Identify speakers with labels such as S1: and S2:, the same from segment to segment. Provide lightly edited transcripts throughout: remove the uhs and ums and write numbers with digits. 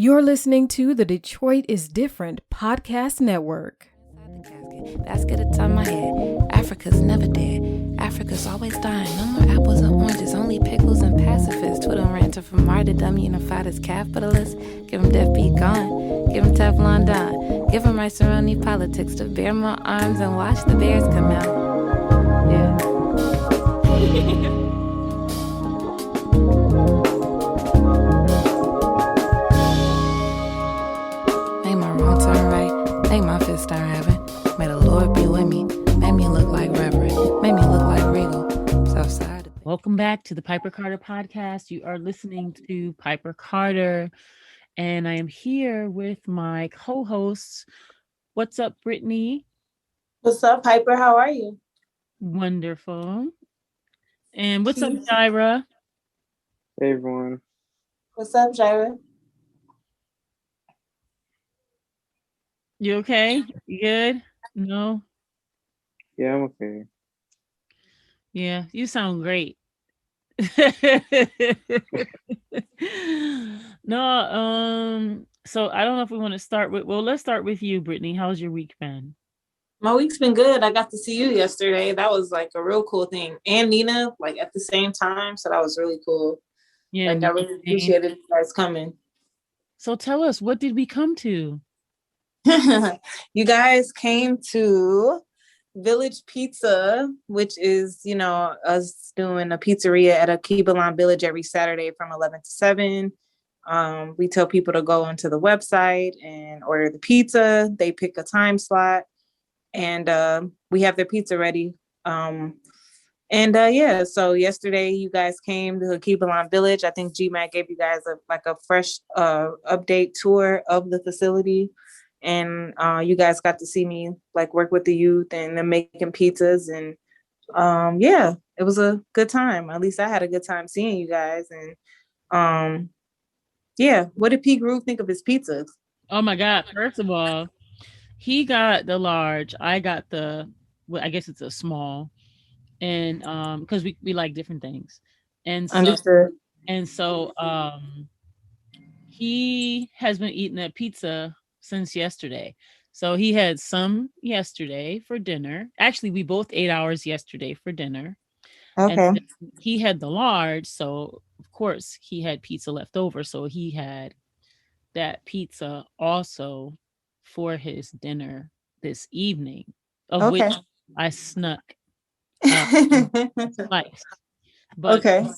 S1: You're listening to the Detroit is Different podcast network.
S2: Basket of time my head. Africa's never dead. Africa's always dying. No more apples and oranges, only pickles and pacifists. Twiddle and ranter from Marta, dummy unified as capitalists. Give them death beat gone. Give them Teflon Don. Give them rice around the politics to bear more arms and watch the bears come out. Yeah. Make my wrong turn right. Make my fist start having. May the Lord be with me. Make me look like Reverend. Make me look like Regal. Southside.
S3: Welcome back to the Piper Carter podcast. You are listening to Piper Carter, and I am here with my co-hosts. What's up, Brittany?
S4: What's up, Piper? How are you?
S3: Wonderful. And what's up, Jireh?
S5: Hey, everyone.
S4: What's up, Jireh?
S3: You okay? You good? No?
S5: Yeah, I'm okay.
S3: Yeah, you sound great. No, so I don't know if we want to start with, let's start with you, Brittany. How's your week been?
S4: My week's been good. I got to see you yesterday. That was like a real cool thing. And Nina, like at the same time. So that was really cool.
S3: Yeah,
S4: like I really appreciated you guys coming.
S3: So tell us, what did we come to?
S4: You guys came to Village Pizza, which is, us doing a pizzeria at a Kibalon Village every Saturday from 11 to 7. We tell people to go onto the website and order the pizza. They pick a time slot and we have their pizza ready. So yesterday you guys came to Kibalon Village. I think GMAC gave you guys a fresh update tour of the facility. And you guys got to see me work with the youth and them making pizzas. And it was a good time. At least I had a good time seeing you guys. And what did P. Groove think of his pizzas?
S3: Oh my God. First of all, he got the large. I got I guess it's a small. And because we like different things. And so,
S4: Understood.
S3: And so he has been eating that pizza since yesterday. So he had some yesterday for dinner. Actually, we both ate ours yesterday for dinner.
S4: Okay.
S3: And he had the large, so of course he had pizza left over. So he had that pizza also for his dinner this evening, of which I snuck slice. But
S4: okay.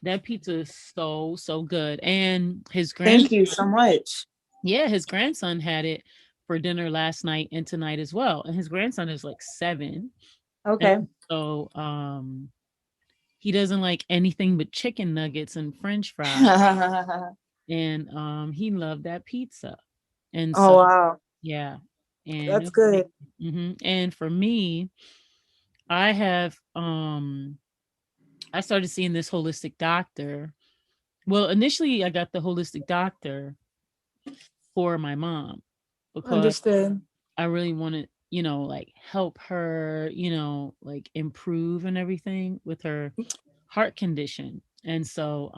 S3: That pizza is so good. And his grandson,
S4: thank you so much.
S3: Yeah, his grandson had it for dinner last night and tonight as well. And his grandson is 7.
S4: Okay.
S3: And so he doesn't like anything but chicken nuggets and French fries. And he loved that pizza. And so,
S4: wow.
S3: Yeah. And
S4: that's good.
S3: Mm-hmm. And for me, I have I started seeing this holistic doctor. Well, initially I got the holistic doctor for my mom because
S4: Understood.
S3: I really wanted, help her, improve and everything with her heart condition. And so,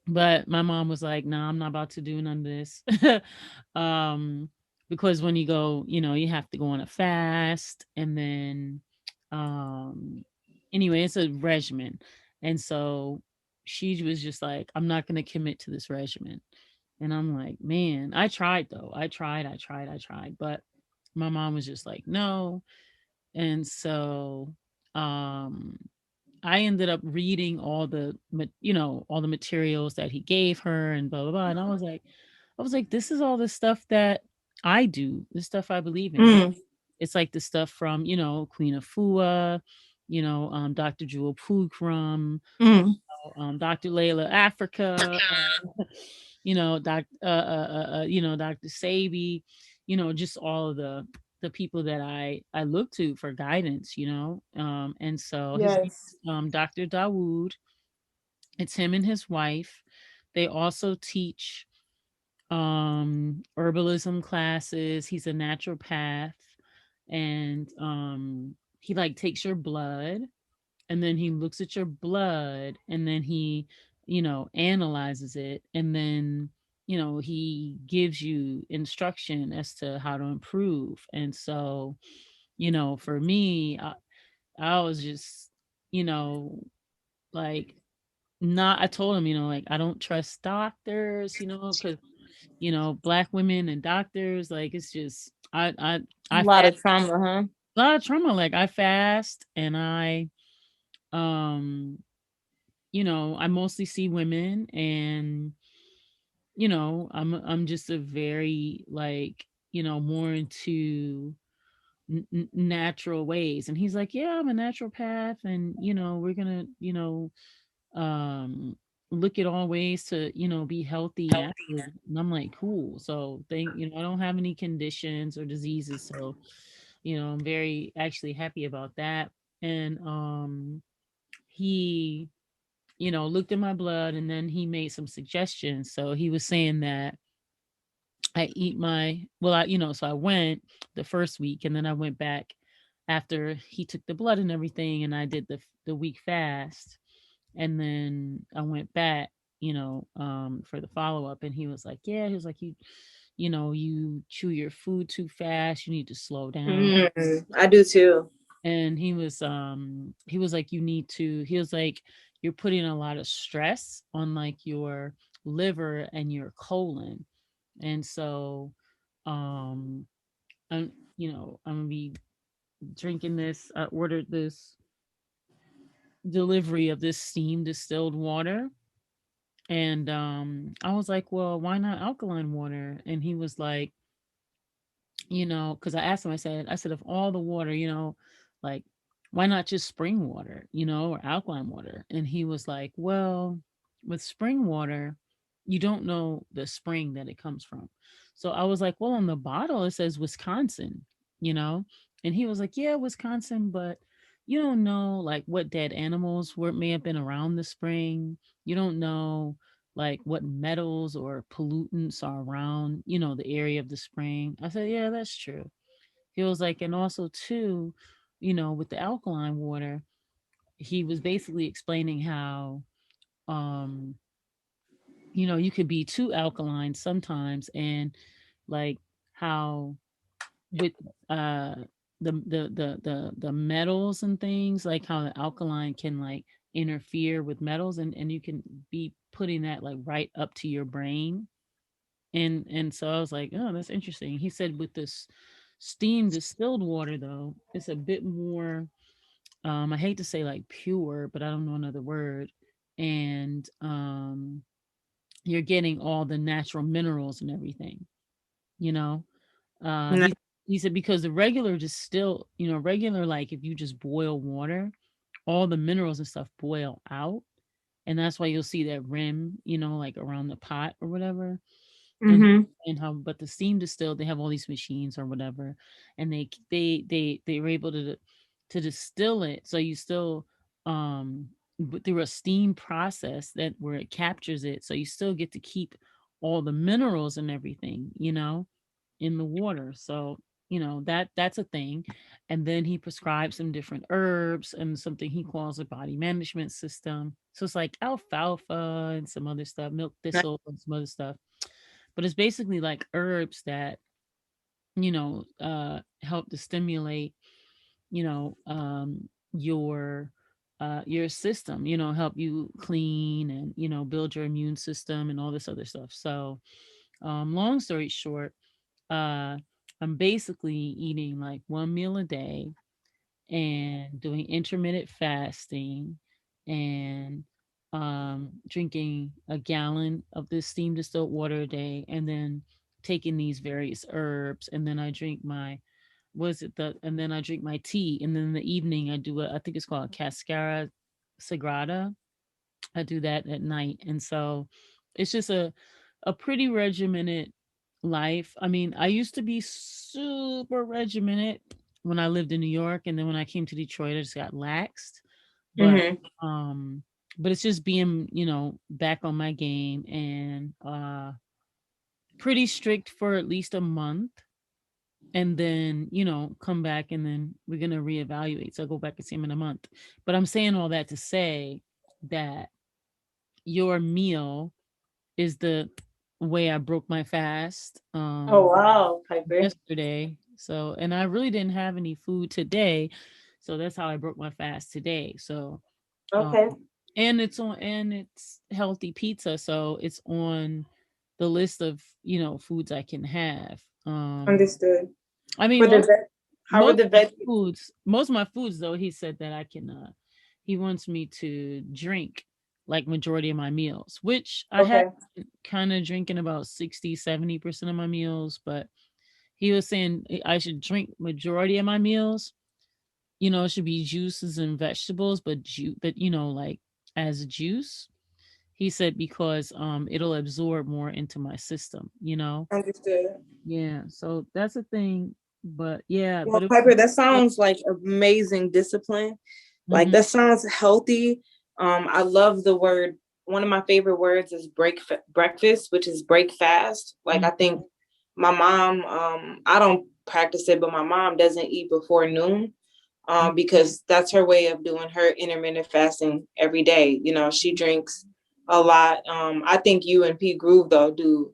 S3: but my mom was like, "Nah, I'm not about to do none of this." Because when you go, you have to go on a fast, and then, anyway, it's a regimen. And so she was just like, "I'm not going to commit to this regimen." And I'm like, man, I tried though. I tried. But my mom was just like, no. And so I ended up reading all the materials that he gave her and blah, blah, blah. And I was like, this is all the stuff that I do, the stuff I believe in. It's like the stuff from, Queen Afua, Dr. Jewel Pookrum, Dr. Layla Africa, Dr. Sabi, just all of the people that I look to for guidance, and so
S4: yes.
S3: Dr. Dawood, it's him and his wife. They also teach herbalism classes. He's a naturopath, and he takes your blood, and then he looks at your blood, and then he analyzes it, and then he gives you instruction as to how to improve. And so for me, I was just you know like not I told him, like, I don't trust doctors, because black women and doctors, like, it's just
S4: A
S3: I
S4: lot
S3: fast
S4: of trauma, huh?
S3: a lot of trauma. Like, I fast, and um I mostly see women, and I'm just a very, like, more into natural ways. And he's like, yeah, I'm a naturopath, and we're gonna um look at all ways to be healthy and active. And I'm like, cool. So I don't have any conditions or diseases, so I'm very actually happy about that. And he looked at my blood, and then he made some suggestions. So he was saying that I eat my well, so I went the first week, and then I went back after he took the blood and everything, and I did the week fast. And then I went back, for the follow up, and he was like, yeah, he was like, you chew your food too fast, you need to slow down.
S4: I do too.
S3: And he was like, he was like, you're putting a lot of stress on, like, your liver and your colon. And so um I'm gonna be drinking this. I ordered this delivery of this steam distilled water. And I was like, well, why not alkaline water? And he was like, because I asked him, I said, of all the water, like, why not just spring water, or alkaline water? And he was like, well, with spring water, you don't know the spring that it comes from. So I was like, well, on the bottle, it says Wisconsin, you know? And he was like, yeah, Wisconsin, but you don't know, like, what dead animals may have been around the spring. You don't know, like, what metals or pollutants are around, the area of the spring. I said, yeah, that's true. He was like, and also too, with the alkaline water, he was basically explaining how, um, you could be too alkaline sometimes, and, like, how with uh the metals and things, like how the alkaline can, like, interfere with metals, and you can be putting that, like, right up to your brain. And so I was like, oh, that's interesting. He said with this steam distilled water, though, it's a bit more, I hate to say, like, pure, but I don't know another word. And you're getting all the natural minerals and everything, you know. uh
S4: Nah.
S3: he he said, because the regular distill, regular, like, if you just boil water, all the minerals and stuff boil out, and that's why you'll see that rim, like, around the pot or whatever. And
S4: Mm-hmm.
S3: how, but the steam distilled, they have all these machines or whatever, and they were able to distill it, so you still, but through a steam process that where it captures it, so you still get to keep all the minerals and everything, in the water. So that's a thing. And then he prescribed some different herbs and something he calls a body management system. So it's like alfalfa and some other stuff, milk thistle and some other stuff, but it's basically like herbs that help to stimulate, you know um your system, help you clean, and build your immune system and all this other stuff. So long story short, uh I'm basically eating like one meal a day, and doing intermittent fasting, and drinking a gallon of this steam distilled water a day, and then taking these various herbs, and then I drink my and then I drink my tea, and then in the evening I do I think it's called cascara sagrada. I do that at night. And so it's just a pretty regimented life. I mean, I used to be super regimented when I lived in New York, and then when I came to Detroit, I just got laxed. But
S4: Mm-hmm.
S3: um but it's just being, back on my game, and pretty strict for at least a month, and then come back, and then we're going to reevaluate. So I go back and see him in a month. But I'm saying all that to say that your meal is the way I broke my fast
S4: Oh wow, Piper.
S3: yesterday. So, and I really didn't have any food today. So that's how I broke my fast today. So, um,
S4: Okay,
S3: and it's healthy pizza, so it's on the list of, foods I can have.
S4: understood.
S3: I mean,
S4: For the vet, how are
S3: most
S4: the
S3: of my
S4: veg?
S3: most of my foods though, he said that I can he wants me to drink like majority of my meals, which I have
S4: Okay,
S3: kind of drinking about 60-70% of my meals, but he was saying I should drink majority of my meals. It should be juices and vegetables, but like as juice. He said because it'll absorb more into my system.
S4: understood.
S3: Yeah, so that's a thing. But yeah,
S4: Well,
S3: but it
S4: Piper, that
S3: was
S4: sounds like amazing discipline. Like
S3: mhm.
S4: that sounds healthy. I love the word. One of my favorite words is breakfast, which is break fast. Like I think
S3: Mhm.
S4: my mom, I don't practice it, but my mom doesn't eat before noon, because that's her way of doing her intermittent fasting every day. She drinks a lot. I think you and P Groove though do,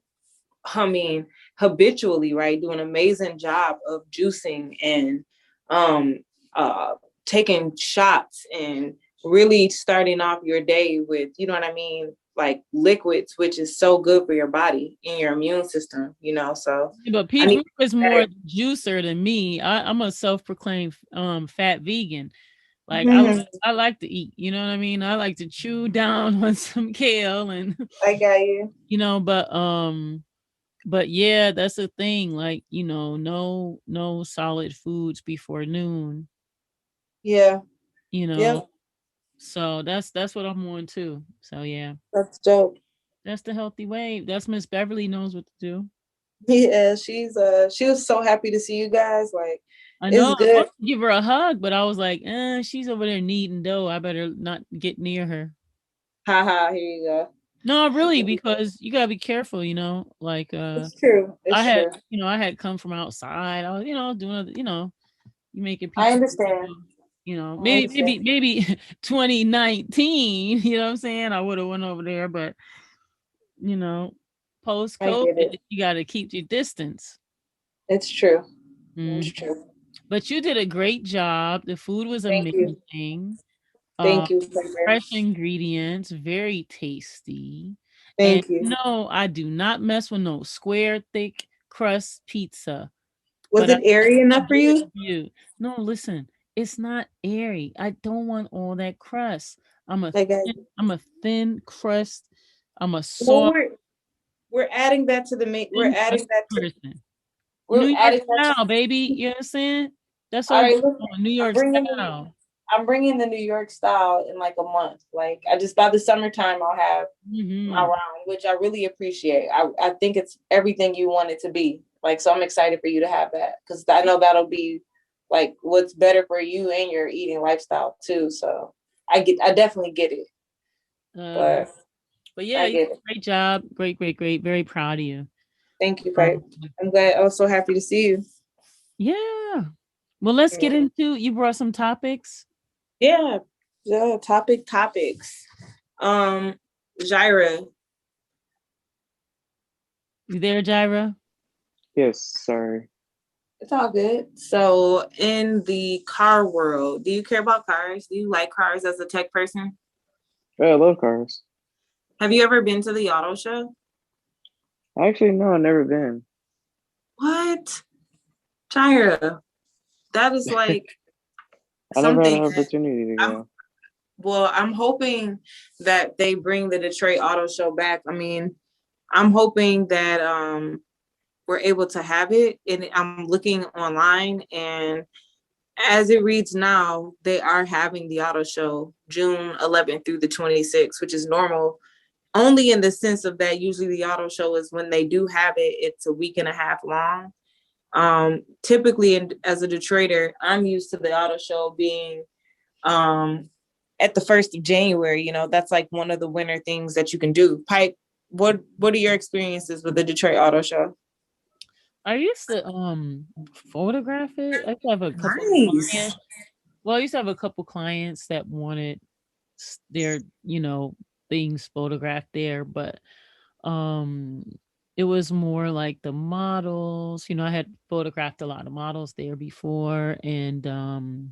S4: I mean, habitually, right, do an amazing job of juicing and um, uh, taking shots and really starting off your day with, you know what I mean, like liquids, which is so good for your body and your immune system. So
S3: Yeah, but
S4: I
S3: P
S4: need
S3: Group is
S4: better.
S3: more juicer than me. I'm a self-proclaimed fat vegan. Like
S4: Mhm.
S3: I like to eat, you know what I mean? I like to chew down on some kale and
S4: I got you.
S3: but yeah, that's the thing. Like, no solid foods before noon,
S4: Yeah.
S3: you
S4: Yeah.
S3: know. So that's what I'm on too. So yeah.
S4: That's dope.
S3: That's the healthy way. That's Miss Beverly knows what to do.
S4: Yeah, she was so happy to see you guys. Like,
S3: I know
S4: it's
S3: I
S4: good.
S3: wanted to give her a hug, but I was like, she's over there kneading dough. I better not get near her.
S4: Haha, here you go.
S3: No, really, because you gotta be careful, like
S4: It's true.
S3: I
S4: It's
S3: had,
S4: true.
S3: I had come from outside. I was, doing you making
S4: I
S3: pizza,
S4: understand. I understand.
S3: maybe 2019, you know what I'm saying? I would have went over there, but you know, post
S4: I
S3: COVID,
S4: get it.
S3: you gotta keep your distance.
S4: It's true. It's
S3: Mhm.
S4: true.
S3: But you did a great job. The food was
S4: Thank you.
S3: amazing. Uh,
S4: Thank you, Piper.
S3: fresh ingredients, very tasty. And
S4: Thank you.
S3: no, I do not mess with no square, thick crust pizza.
S4: Was
S3: But I
S4: it airy
S3: I
S4: enough for
S3: do it
S4: you?
S3: for you. No, listen, it's not airy. I don't want all that crust.
S4: Like,
S3: I'm a thin crust. I'm a
S4: well,
S3: soft,
S4: we're adding that to the main.
S3: thin crust person. New
S4: We're
S3: York
S4: adding that to.
S3: style, baby. You understand? That's what
S4: All
S3: I'm
S4: right, listen.
S3: doing. New
S4: I'm
S3: York
S4: bringing
S3: style.
S4: I'm bringing the New York style in like a month. Like, I just by the summertime I'll have my
S3: Hmm.
S4: round, which I really appreciate. I think it's everything you want it to be. Like, so I'm excited for you to have that because I know that'll be like what's better for you and your eating lifestyle too. So I definitely get it,
S3: Uh,
S4: but
S3: but yeah,
S4: I
S3: you did
S4: get it.
S3: a great job. Great, great, great. Very proud of you.
S4: Thank you,
S3: Um,
S4: Pipe. I'm glad. I was so happy to see you.
S3: yeah. Well, let's
S4: Yeah.
S3: get into. You brought some topics.
S4: Yeah. Yeah. Topics. Um, Jireh.
S3: You there, Jireh?
S5: Yes, sorry.
S4: It's all good. So, in the car world, do you care about cars? Do you like cars as a tech person?
S5: Yeah, I love cars.
S4: Have you ever been to the auto show?
S5: Actually, no, I've never been.
S4: What? Jireh, that is like
S5: I never had
S4: something
S5: an
S4: that
S5: opportunity to
S4: I'm,
S5: go.
S4: well, I'm hoping that they bring the Detroit Auto Show back. I mean, I'm hoping that we're able to have it. And I'm looking online, and as it reads now, they are having the auto show June 11th through the 26th, which is normal. Only in the sense of that, usually the auto show is when they do have it, it's a week and a half long. Typically, as a Detroiter, I'm used to the auto show being um, at the 1st of January. That's like one of the winter things that you can do. Pipe, what are your experiences with the Detroit Auto Show?
S3: I used to photograph it. I used to have a couple
S4: Nice.
S3: clients. Well, I used to have a couple clients that wanted their, things photographed there, but it was more like the models. I had photographed a lot of models there before, and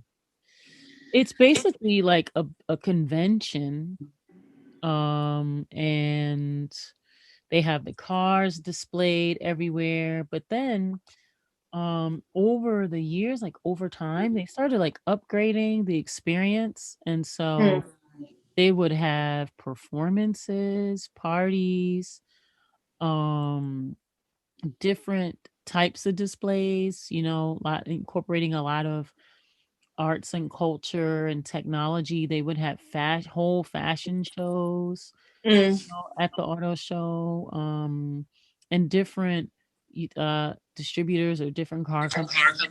S3: it's basically like a convention. And they have the cars displayed everywhere, but then over the years, like over time, they started like upgrading the experience, and so they would have performances, parties, um different types of displays, incorporating a lot of arts and culture and technology. They would have whole fashion shows
S4: Mm.
S3: at the auto show, and different distributors or different car companies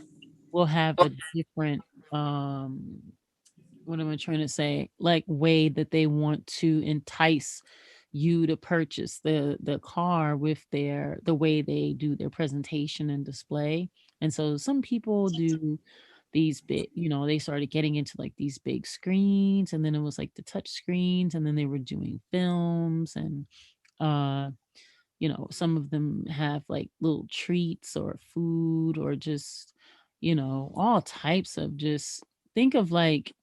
S3: will have a different, what am I trying to say? Like, way that they want to entice you to purchase the car with the way they do their presentation and display. And so some people do these big, they started getting into like these big screens, and then it was like the touch screens, and then they were doing films, and uh some of them have like little treats or food, or just all types of, just think of like,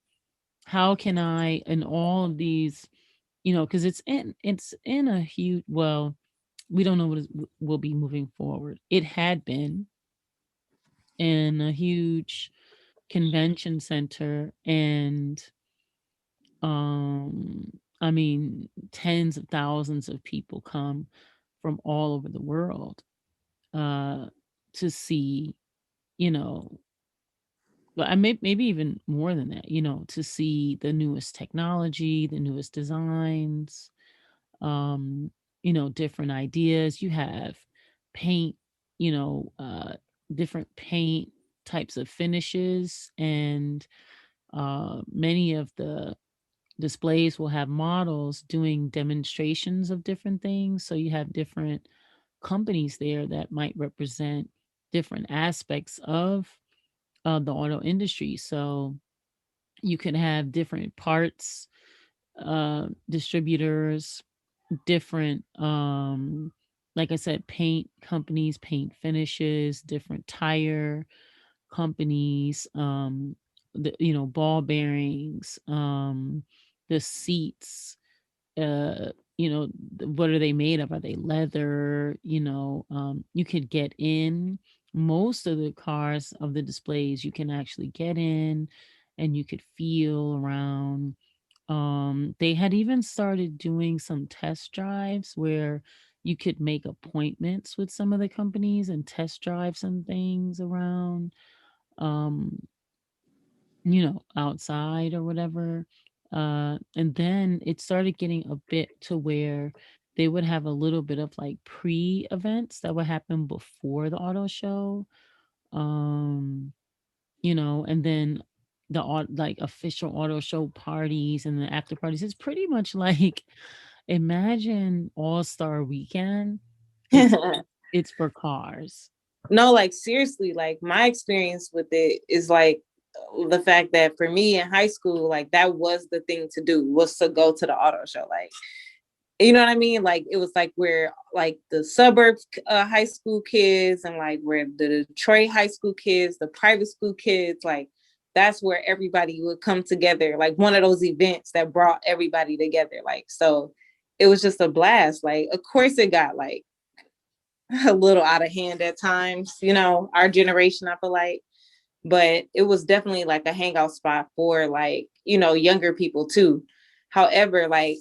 S3: how can I, in all of these, because it's in a huge, well, we don't know what will be moving forward. It had been in a huge convention center, and I mean, tens of thousands of people come from all over the world uh to see, you know but I maybe even more than that, to see the newest technology, the newest designs, um, different ideas. You have paint, you know, different paint types of finishes, and many of the displays will have models doing demonstrations of different things. So you have different companies there that might represent different aspects of the auto industry. So you can have different parts, distributors, different, like I said, paint companies, paint finishes, different tire companies, ball bearings, the seats, what are they made of? Are they leather? You could get in most of the cars of the displays. You can actually get in, and you could feel around. They had even started doing some test drives where you could make appointments with some of the companies and test drive some things around. Um, outside or whatever. And then it started getting a bit to where they would have a little bit of like pre-events that would happen before the auto show. Um, and then like official auto show parties and the after parties. It's pretty much like, imagine All-Star Weekend. It's for cars.
S4: No, like seriously, like my experience with it is like the fact that for me in high school, like that was the thing to do, was to go to the auto show. Like, you know what I mean? Like it was like where like the suburbs high school kids, and like where the Detroit high school kids, the private school kids, like that's where everybody would come together. Like one of those events that brought everybody together. Like, so it was just a blast. Like, of course it got like a little out of hand at times, our generation, I feel like, but it was definitely like a hangout spot for like, younger people too. However, like,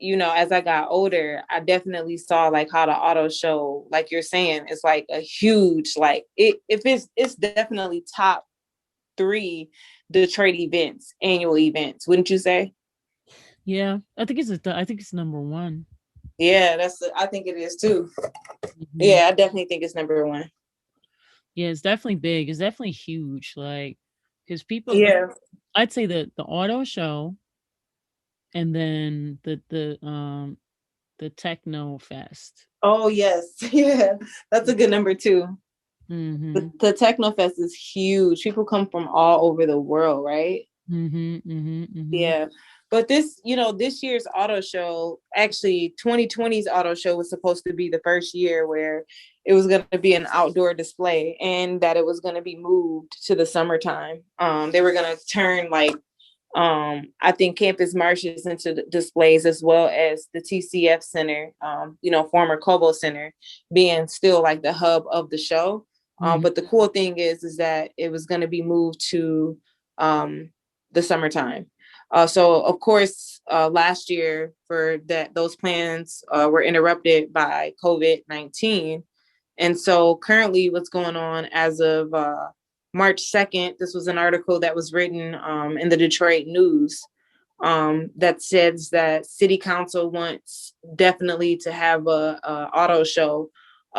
S4: as I got older, I definitely saw like how the auto show, like you're saying, is like a huge, like it's definitely top 3 Detroit events, annual events, wouldn't you say?
S3: Yeah, I think it's number one.
S4: Yeah, I think it is too.
S3: Mhm.
S4: Yeah, I definitely think it's number 1.
S3: Yeah, it's definitely big. It's definitely huge. Like, because people,
S4: Yeah.
S3: I'd say the auto show, and then the techno fest.
S4: Oh yes. Yeah. That's a good number 2.
S3: Mm-hmm.
S4: The Technofest is huge. People come from all over the world, right?
S3: Mm-hmm. Mm-hmm. Mm-hmm.
S4: Yeah. But this, this year's auto show, actually 2020's auto show was supposed to be the first year where it was going to be an outdoor display, and that it was going to be moved to the summertime. They were going to turn I think campus marshes into displays, as well as the TCF Center, former Cobo Center, being still like the hub of the show. But the cool thing is that it was going to be moved to the summertime. So of course, last year for that, those plans were interrupted by COVID-19. And so currently what's going on as of March 2nd, this was an article that was written in the Detroit News that says that City Council wants definitely to have a auto show,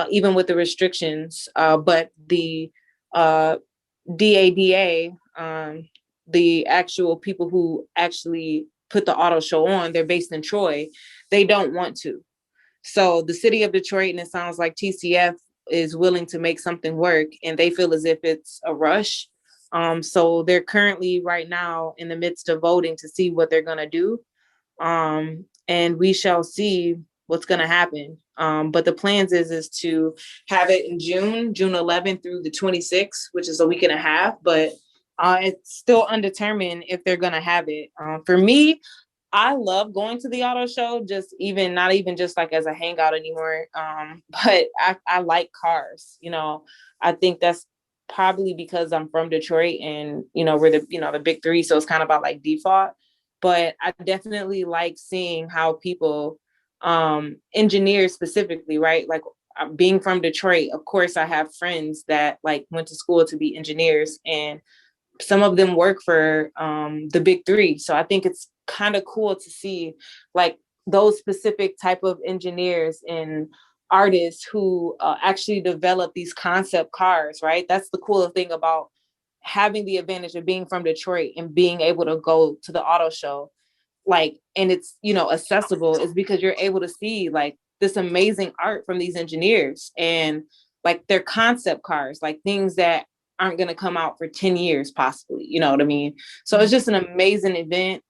S4: even with the restrictions. But the DADA, the actual people who actually put the auto show on, they're based in Troy. They don't want to. So the city of Detroit, and it sounds like TCF, is willing to make something work, and they feel as if it's a rush. So they're currently right now in the midst of voting to see what they're going to do. And we shall see what's going to happen. But the plans is to have it in June 11th through the 26th, which is a week and a half, but it's still undetermined if they're going to have it. For me, I love going to the auto show, not even just like as a hangout anymore. But I like cars, I think that's probably because I'm from Detroit, and, we're the big three. So it's kind of about like default, but I definitely like seeing how people, engineers specifically, right? Like being from Detroit, of course, I have friends that like went to school to be engineers, and some of them work for the big three. So I think it's kind of cool to see like those specific type of engineers and artists who actually develop these concept cars, right? That's the cool thing about having the advantage of being from Detroit and being able to go to the auto show, like, and it's, accessible, is because you're able to see like this amazing art from these engineers, and like their concept cars, like things that aren't going to come out for 10 years, possibly, you know what I mean? So it's just an amazing event.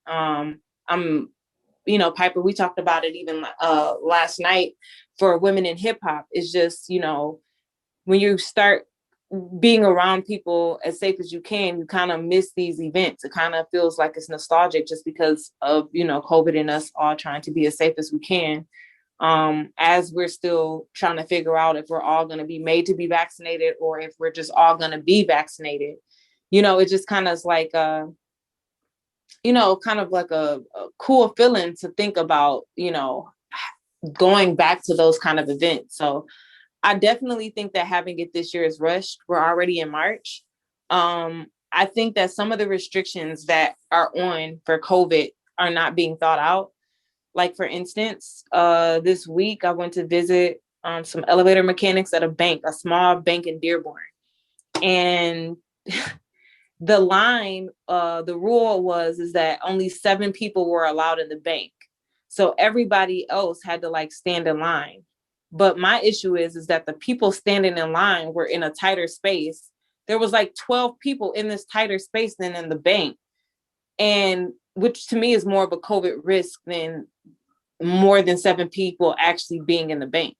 S4: Piper, we talked about it even last night for women in hip hop. It's just, when you start being around people as safe as you can, you kind of miss these events. It kind of feels like it's nostalgic just because of, COVID and us all trying to be as safe as we can. As we're still trying to figure out if we're all going to be made to be vaccinated, or if we're just all going to be vaccinated. It just kind of is like, kind of like a cool feeling to think about, going back to those kind of events. So I definitely think that having it this year is rushed. We're already in March. I think that some of the restrictions that are on for COVID are not being thought out. Like, for instance, this week I went to visit some elevator mechanics at a small bank in Dearborn. And the line, the rule is that only 7 people were allowed in the bank. So everybody else had to like stand in line. But my issue is that the people standing in line were in a tighter space. There was like 12 people in this tighter space than in the bank. And which to me is more of a COVID risk than more than 7 people actually being in the bank.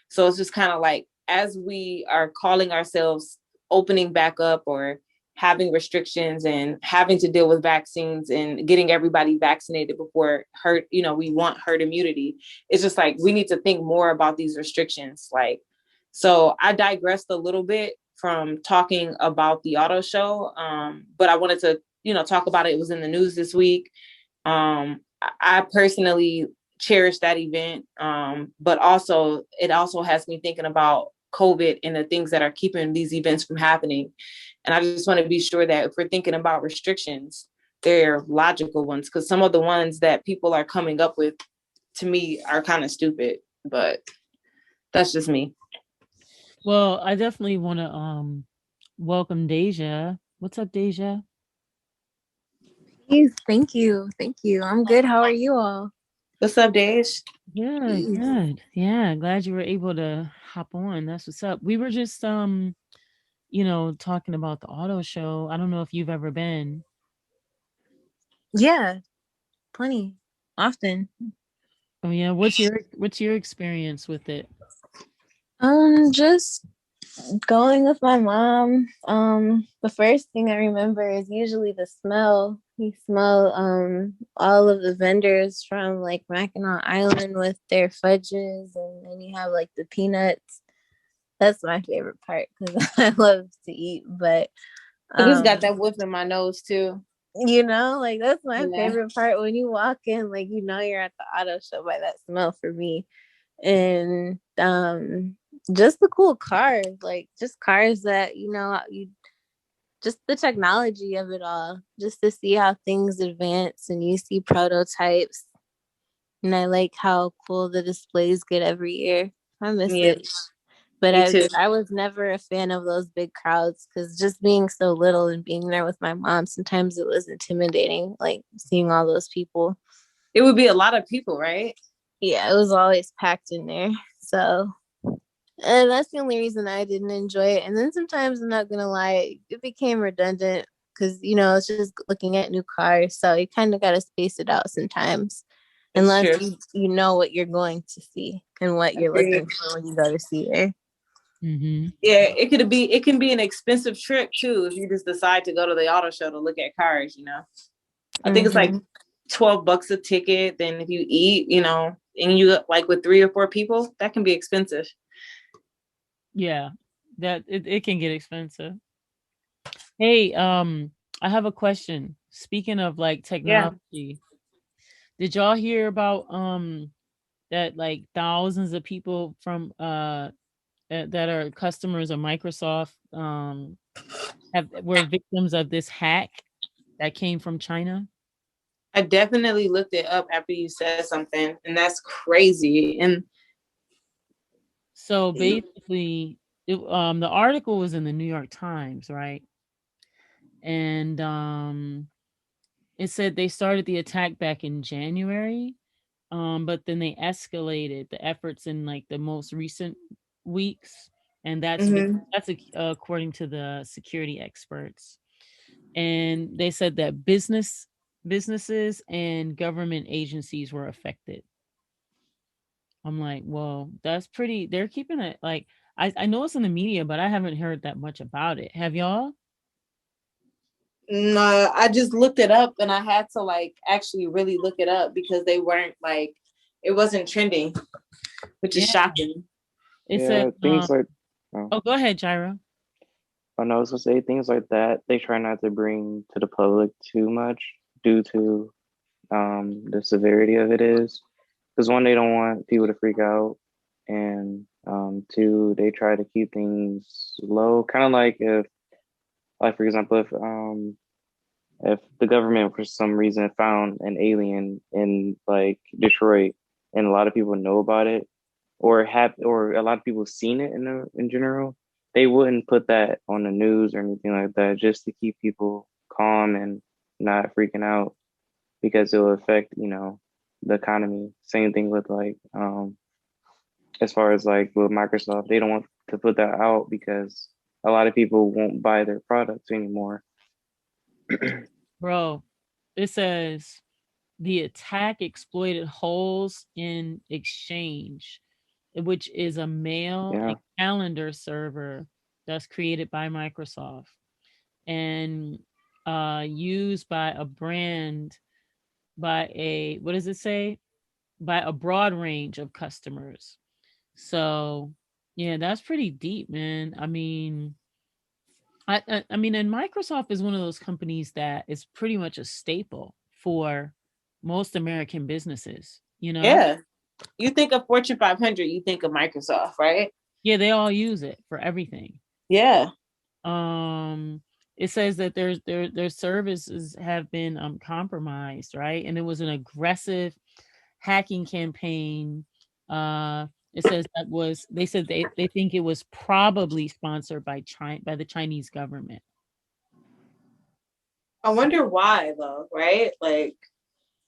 S4: So it's just kind of like, as we are calling ourselves opening back up, or having restrictions and having to deal with vaccines and getting everybody vaccinated before we want herd immunity. It's just like, we need to think more about these restrictions. Like, so I digressed a little bit from talking about the auto show. But I wanted to, talk about it. It was in the news this week. I personally cherish that event. But also, it also has me thinking about COVID and the things that are keeping these events from happening. And I just want to be sure that if we're thinking about restrictions, they're logical ones, because some of the ones that people are coming up with, to me, are kind of stupid. But that's just me.
S3: Well, I definitely want to welcome Deja. What's up, Deja?
S6: Please, thank you. I'm good. How are you all?
S4: What's up, Dej?
S3: Good. Yeah, glad you were able to hop on. That's what's up. We were just talking about the auto show. I don't know if you've ever been.
S6: Yeah. plenty, often.
S3: Oh yeah, what's your experience with it?
S6: Just going with my mom. The first thing I remember is usually the smell. You smell all of the vendors from like Mackinac Island with their fudges, and then you have like the peanuts. That's my favorite part because I love to eat, but
S4: I just got that whiff in my nose too.
S6: like that's my
S4: Yeah.
S6: favorite part when you walk in, like you're at the auto show by that smell for me. And just the cool cars, like just cars that you just the technology of it all, just to see how things advance and you see prototypes. And I like how cool the displays get every year. I miss
S4: Yeah,
S6: it. But
S4: me too.
S6: I was never a fan of those big crowds because just being so little and being there with my mom, sometimes it was intimidating, like seeing all those people.
S4: It would be a lot of people, right?
S6: Yeah, it was always packed in there. So, and that's the only reason I didn't enjoy it. And then sometimes, I'm not gonna lie, it became redundant because it's just looking at new cars. So you kind of got to space it out sometimes,
S4: That's
S6: unless
S4: true.
S6: you know what you're going to see and what you're
S4: Agreed.
S6: looking for when you go to see it.
S3: Mm-hmm.
S4: Yeah, it can be an expensive trip too if you just decide to go to the auto show to look at cars, I think it's like $12 a ticket. Then if you eat, and you like with 3 or 4 people, that can be expensive.
S3: Yeah, that it can get expensive. Hey, I have a question. Speaking of like technology, did y'all hear about that like thousands of people from that are customers of Microsoft were victims of this hack that came from China?
S4: I definitely looked it up after you said something, and that's crazy. And
S3: so basically, the article was in the New York Times, right? And it said they started the attack back in January, but then they escalated the efforts in like the most recent weeks, and that's according to the security experts. And they said that businesses and government agencies were affected. I'm like, well, that's pretty. They're keeping it like I know it's in the media, but I haven't heard that much about it. Have y'all?
S4: no, I just looked it up, and I had to like actually really look it up because they weren't like it wasn't trending, which is shocking.
S3: It
S5: Yeah,
S3: said,
S5: things like
S3: oh, go ahead, Jireh.
S5: I know I was gonna say things like that. They try not to bring to the public too much due to the severity of it is because one, they don't want people to freak out, and two, they try to keep things low. Kind of like like for example, if the government for some reason found an alien in like Detroit, and a lot of people know about it, or a lot of people seen it in general, they wouldn't put that on the news or anything like that, just to keep people calm and not freaking out because it will affect the economy. Same thing with like as far as like with Microsoft, they don't want to put that out because a lot of people won't buy their products anymore.
S3: Bro, it says the attack exploited holes in Exchange, which is a mail
S5: Yeah.
S3: and calendar server that's created by Microsoft and used by a brand what does it say? By a broad range of customers. So yeah, that's pretty deep, man. I mean, I mean, and Microsoft is one of those companies that is pretty much a staple for most American businesses, you know?
S4: Yeah. You think of Fortune 500, you think of Microsoft, right?
S3: Yeah, they all use it for everything.
S4: Yeah.
S3: It says that their services have been compromised, right? And it was an aggressive hacking campaign. It says they said they think it was probably sponsored by the Chinese government.
S4: I wonder why though, right? Like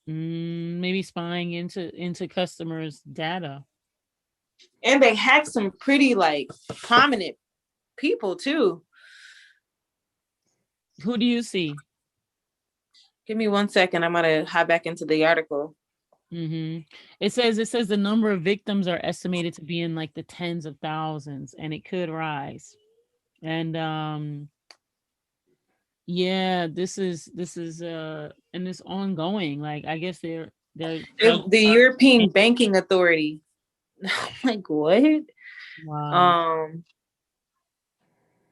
S3: Maybe spying into customers' data.
S4: and they hacked some pretty like prominent people too.
S3: Who do you see?
S4: Give me 1 second. I'm gonna hop back into the article.
S3: It says the number of victims are estimated to be in like the tens of thousands, and it could rise. And yeah, this is and it's ongoing. Like, I guess they're
S4: The European Banking Authority. Like what?
S3: Wow.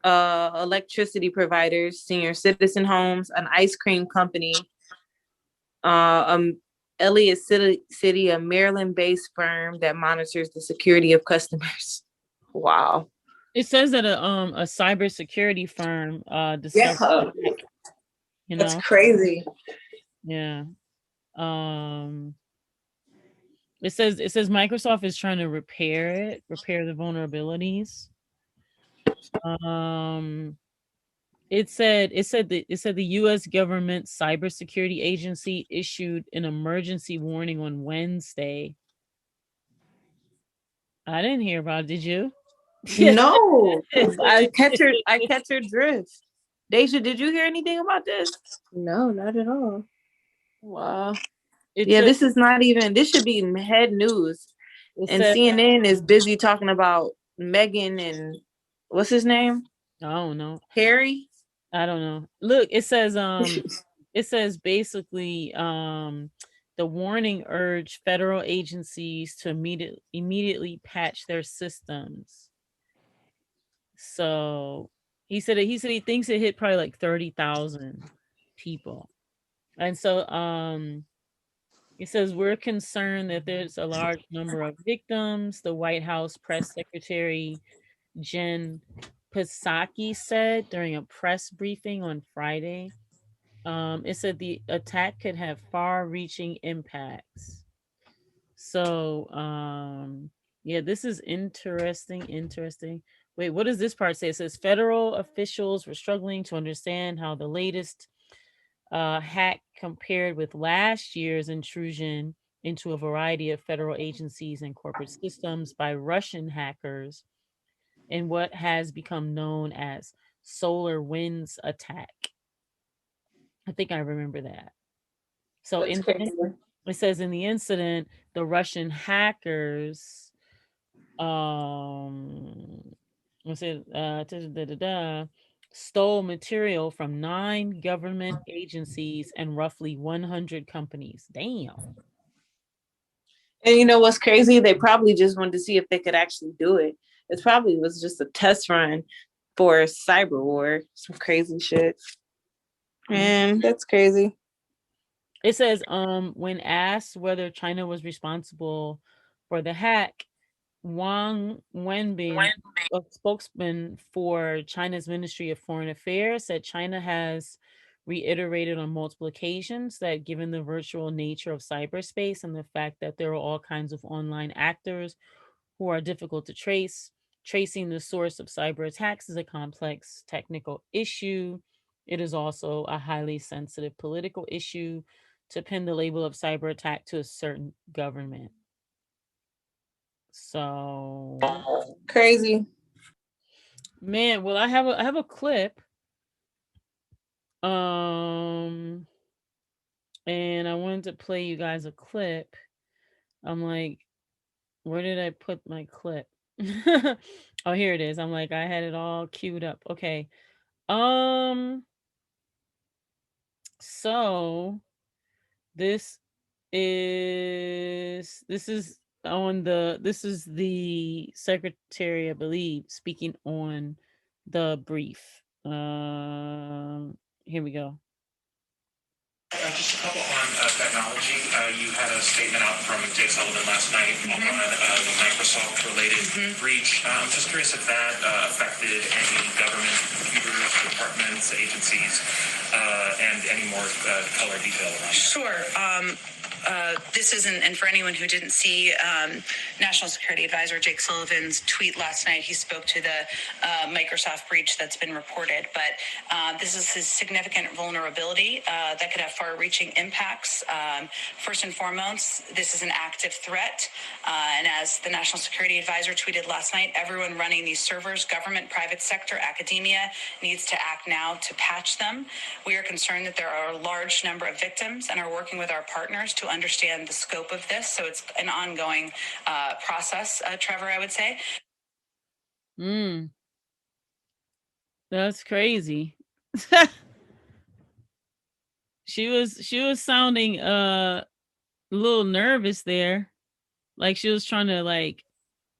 S4: Electricity providers, senior citizen homes, an ice cream company, Elliott City, a Maryland-based firm that monitors the security of customers. Wow.
S3: It says that a cybersecurity firm discovered hack, you know.
S4: That's crazy.
S3: Yeah. It says Microsoft is trying to repair the vulnerabilities. It said the U.S. government cybersecurity agency issued an emergency warning on Wednesday. I didn't hear about it. Did you?
S4: No, I catch her drift. Deja, did you hear anything about this?
S6: No, not at all.
S4: Wow. This is not even. This should be head news. And CNN is busy talking about Megan and what's his name?
S3: I don't know.
S4: Harry?
S3: I don't know. Look, it says basically the warning urged federal agencies to immediately patch their systems. So he said he thinks it hit probably like 30,000 people. And so it says we're concerned that there's a large number of victims. The White House press secretary Jen Psaki said during a press briefing on Friday. It said the attack could have far-reaching impacts. So, yeah, this is interesting. Wait, what does this part say? It says federal officials were struggling to understand how the latest hack compared with last year's intrusion into a variety of federal agencies and corporate systems by Russian hackers in what has become known as SolarWinds attack. I think I remember that. So it says in the incident, the Russian hackers stole material from 9 government agencies and roughly 100 companies. Damn.
S4: And you know what's crazy? They probably just wanted to see if they could actually do it. It probably was just a test run for cyber war. Some crazy shit. Man, that's crazy.
S3: It says, when asked whether China was responsible for the hack, Wang Wenbin, a spokesman for China's Ministry of Foreign Affairs, said China has reiterated on multiple occasions that given the virtual nature of cyberspace and the fact that there are all kinds of online actors who are difficult to trace, tracing the source of cyber attacks is a complex technical issue. It is also a highly sensitive political issue to pin the label of cyber attack to a certain government. So
S4: crazy,
S3: man. Well, I have a clip, and I wanted to play you guys a clip. I'm like, where did I put my clip? Oh, here it is. I'm like, I had it all queued up. Okay. So this is the secretary, I believe, speaking on the brief. Here we go.
S7: Just a couple on technology. You had a statement out from Jake Sullivan last night on the Microsoft-related breach. I'm just curious if that affected any government computers, departments, agencies, and any more color detail around that.
S8: Sure.
S2: This isn't, and for anyone who didn't see National Security Advisor Jake Sullivan's tweet last night, he spoke to the Microsoft breach that's been reported. But this is a significant vulnerability that could have far-reaching impacts. First and foremost, this is an active threat. And as the National Security Advisor tweeted last night, everyone running these servers, government, private sector, academia, needs to act now to patch them. We are concerned that there are a large number of victims and are working with our partners to understand the scope of this. So it's an ongoing process, Trevor, I would say.
S3: That's crazy. She was sounding a little nervous there. Like she was trying to like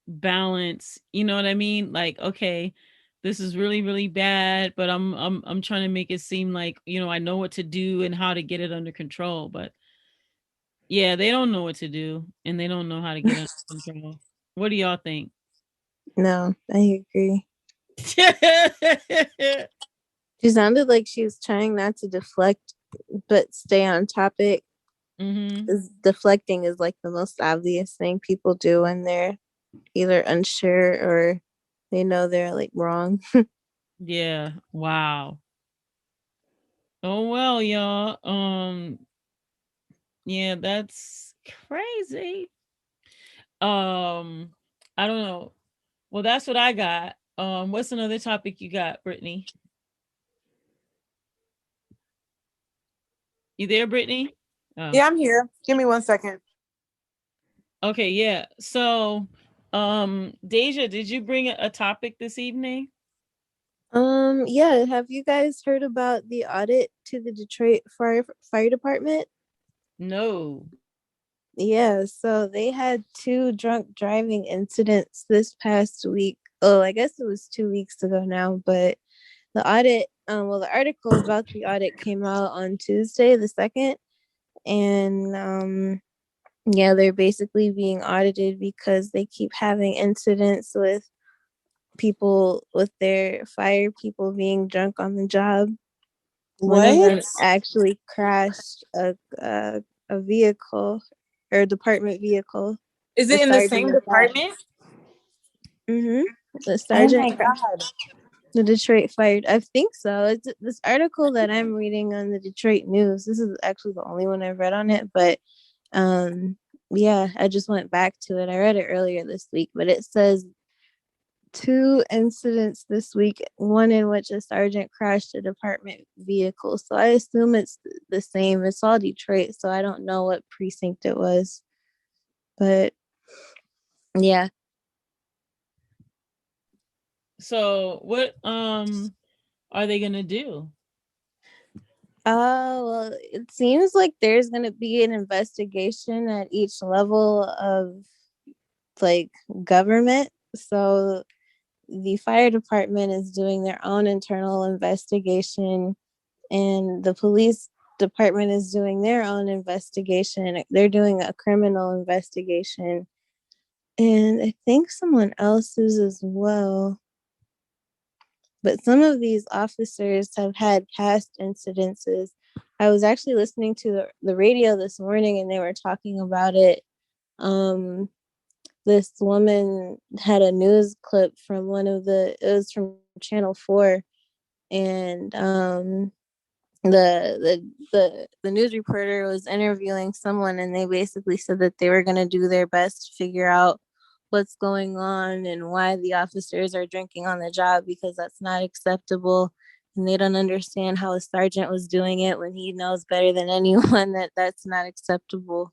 S3: balance, you know what I mean? Like, okay, this is really, really bad, but I'm trying to make it seem like, you know, I know what to do and how to get it under control. But yeah, they don't know what to do and they don't know how to get under control. What do y'all think?
S6: No, I agree. She sounded like she was trying not to deflect, but stay on topic. Deflecting is like the most obvious thing people do when they're either unsure or they know they're like wrong.
S3: Yeah. Wow. Oh well, y'all. Yeah, that's crazy. I don't know. Well, that's what I got. What's another topic you got, Brittany? You there, Brittany?
S8: Yeah, I'm here. Give me 1 second.
S3: Okay, yeah. So, Deja, did you bring a topic this evening?
S6: Yeah. Have you guys heard about the audit to the Detroit Fire Department?
S3: No.
S6: Yeah, so they had 2 drunk driving incidents this past week. Oh, I guess it was 2 weeks ago now, but the audit, the article about the audit came out on Tuesday, the 2nd. And yeah, they're basically being audited because they keep having incidents with people, with their fire people being drunk on the job. One of them actually crashed a vehicle or a department vehicle.
S4: Is it in the same department?
S6: The sergeant. Oh my God. The Detroit fired. I think so. It's this article that I'm reading on the Detroit News. This is actually the only one I've read on it, but yeah, I just went back to it. I read it earlier this week, but it says 2 incidents this week, one in which a sergeant crashed a department vehicle. So I assume it's the same. It's all Detroit, so I don't know what precinct it was. But yeah.
S3: So what are they gonna do?
S6: Well, it seems like there's gonna be an investigation at each level of like government. So the fire department is doing their own internal investigation, and the police department is doing their own investigation. They're doing a criminal investigation, and I think someone else is as well. But some of these officers have had past incidences. I was actually listening to the radio this morning and they were talking about it. This woman had a news clip from it was from Channel 4. And the news reporter was interviewing someone and they basically said that they were going to do their best to figure out what's going on and why the officers are drinking on the job, because that's not acceptable, and they don't understand how a sergeant was doing it when he knows better than anyone that that's not acceptable.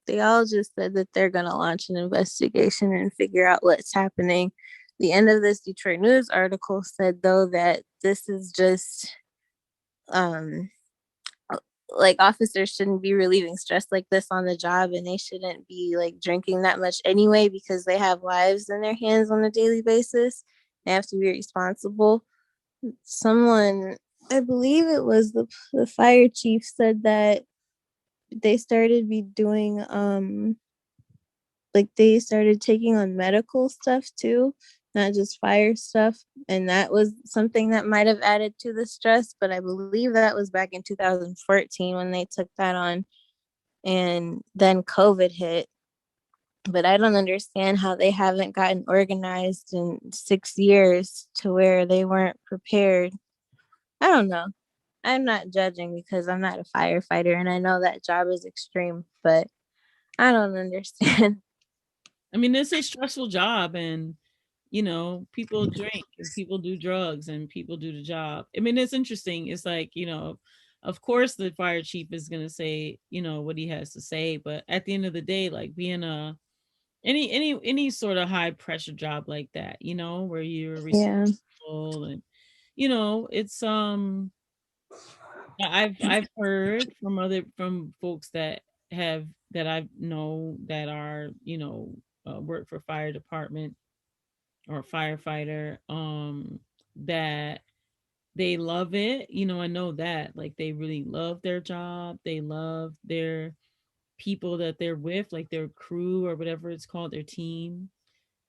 S6: They all just said that they're going to launch an investigation and figure out what's happening. The end of this Detroit News article said, though, that this is just like officers shouldn't be relieving stress like this on the job, and they shouldn't be like drinking that much anyway, because they have lives in their hands on a daily basis. They have to be responsible. Someone, I believe it was the fire chief, said that they started they started taking on medical stuff too, not just fire stuff. And that was something that might have added to the stress, but I believe that was back in 2014 when they took that on. and then COVID hit. But I don't understand how they haven't gotten organized in 6 years to where they weren't prepared. I don't know. I'm not judging because I'm not a firefighter and I know that job is extreme, but I don't understand.
S3: I mean, it's a stressful job, and people drink and people do drugs and people do the job. I mean, it's interesting. It's like, of course the fire chief is going to say, what he has to say, but at the end of the day, like being a any sort of high pressure job like that, where you're
S6: Yeah.
S3: responsible, and it's I've heard from folks that I know that are, work for fire department or firefighter, that they love it. I know that, like, they really love their job. They love their people that they're with, like their crew or whatever it's called, their team.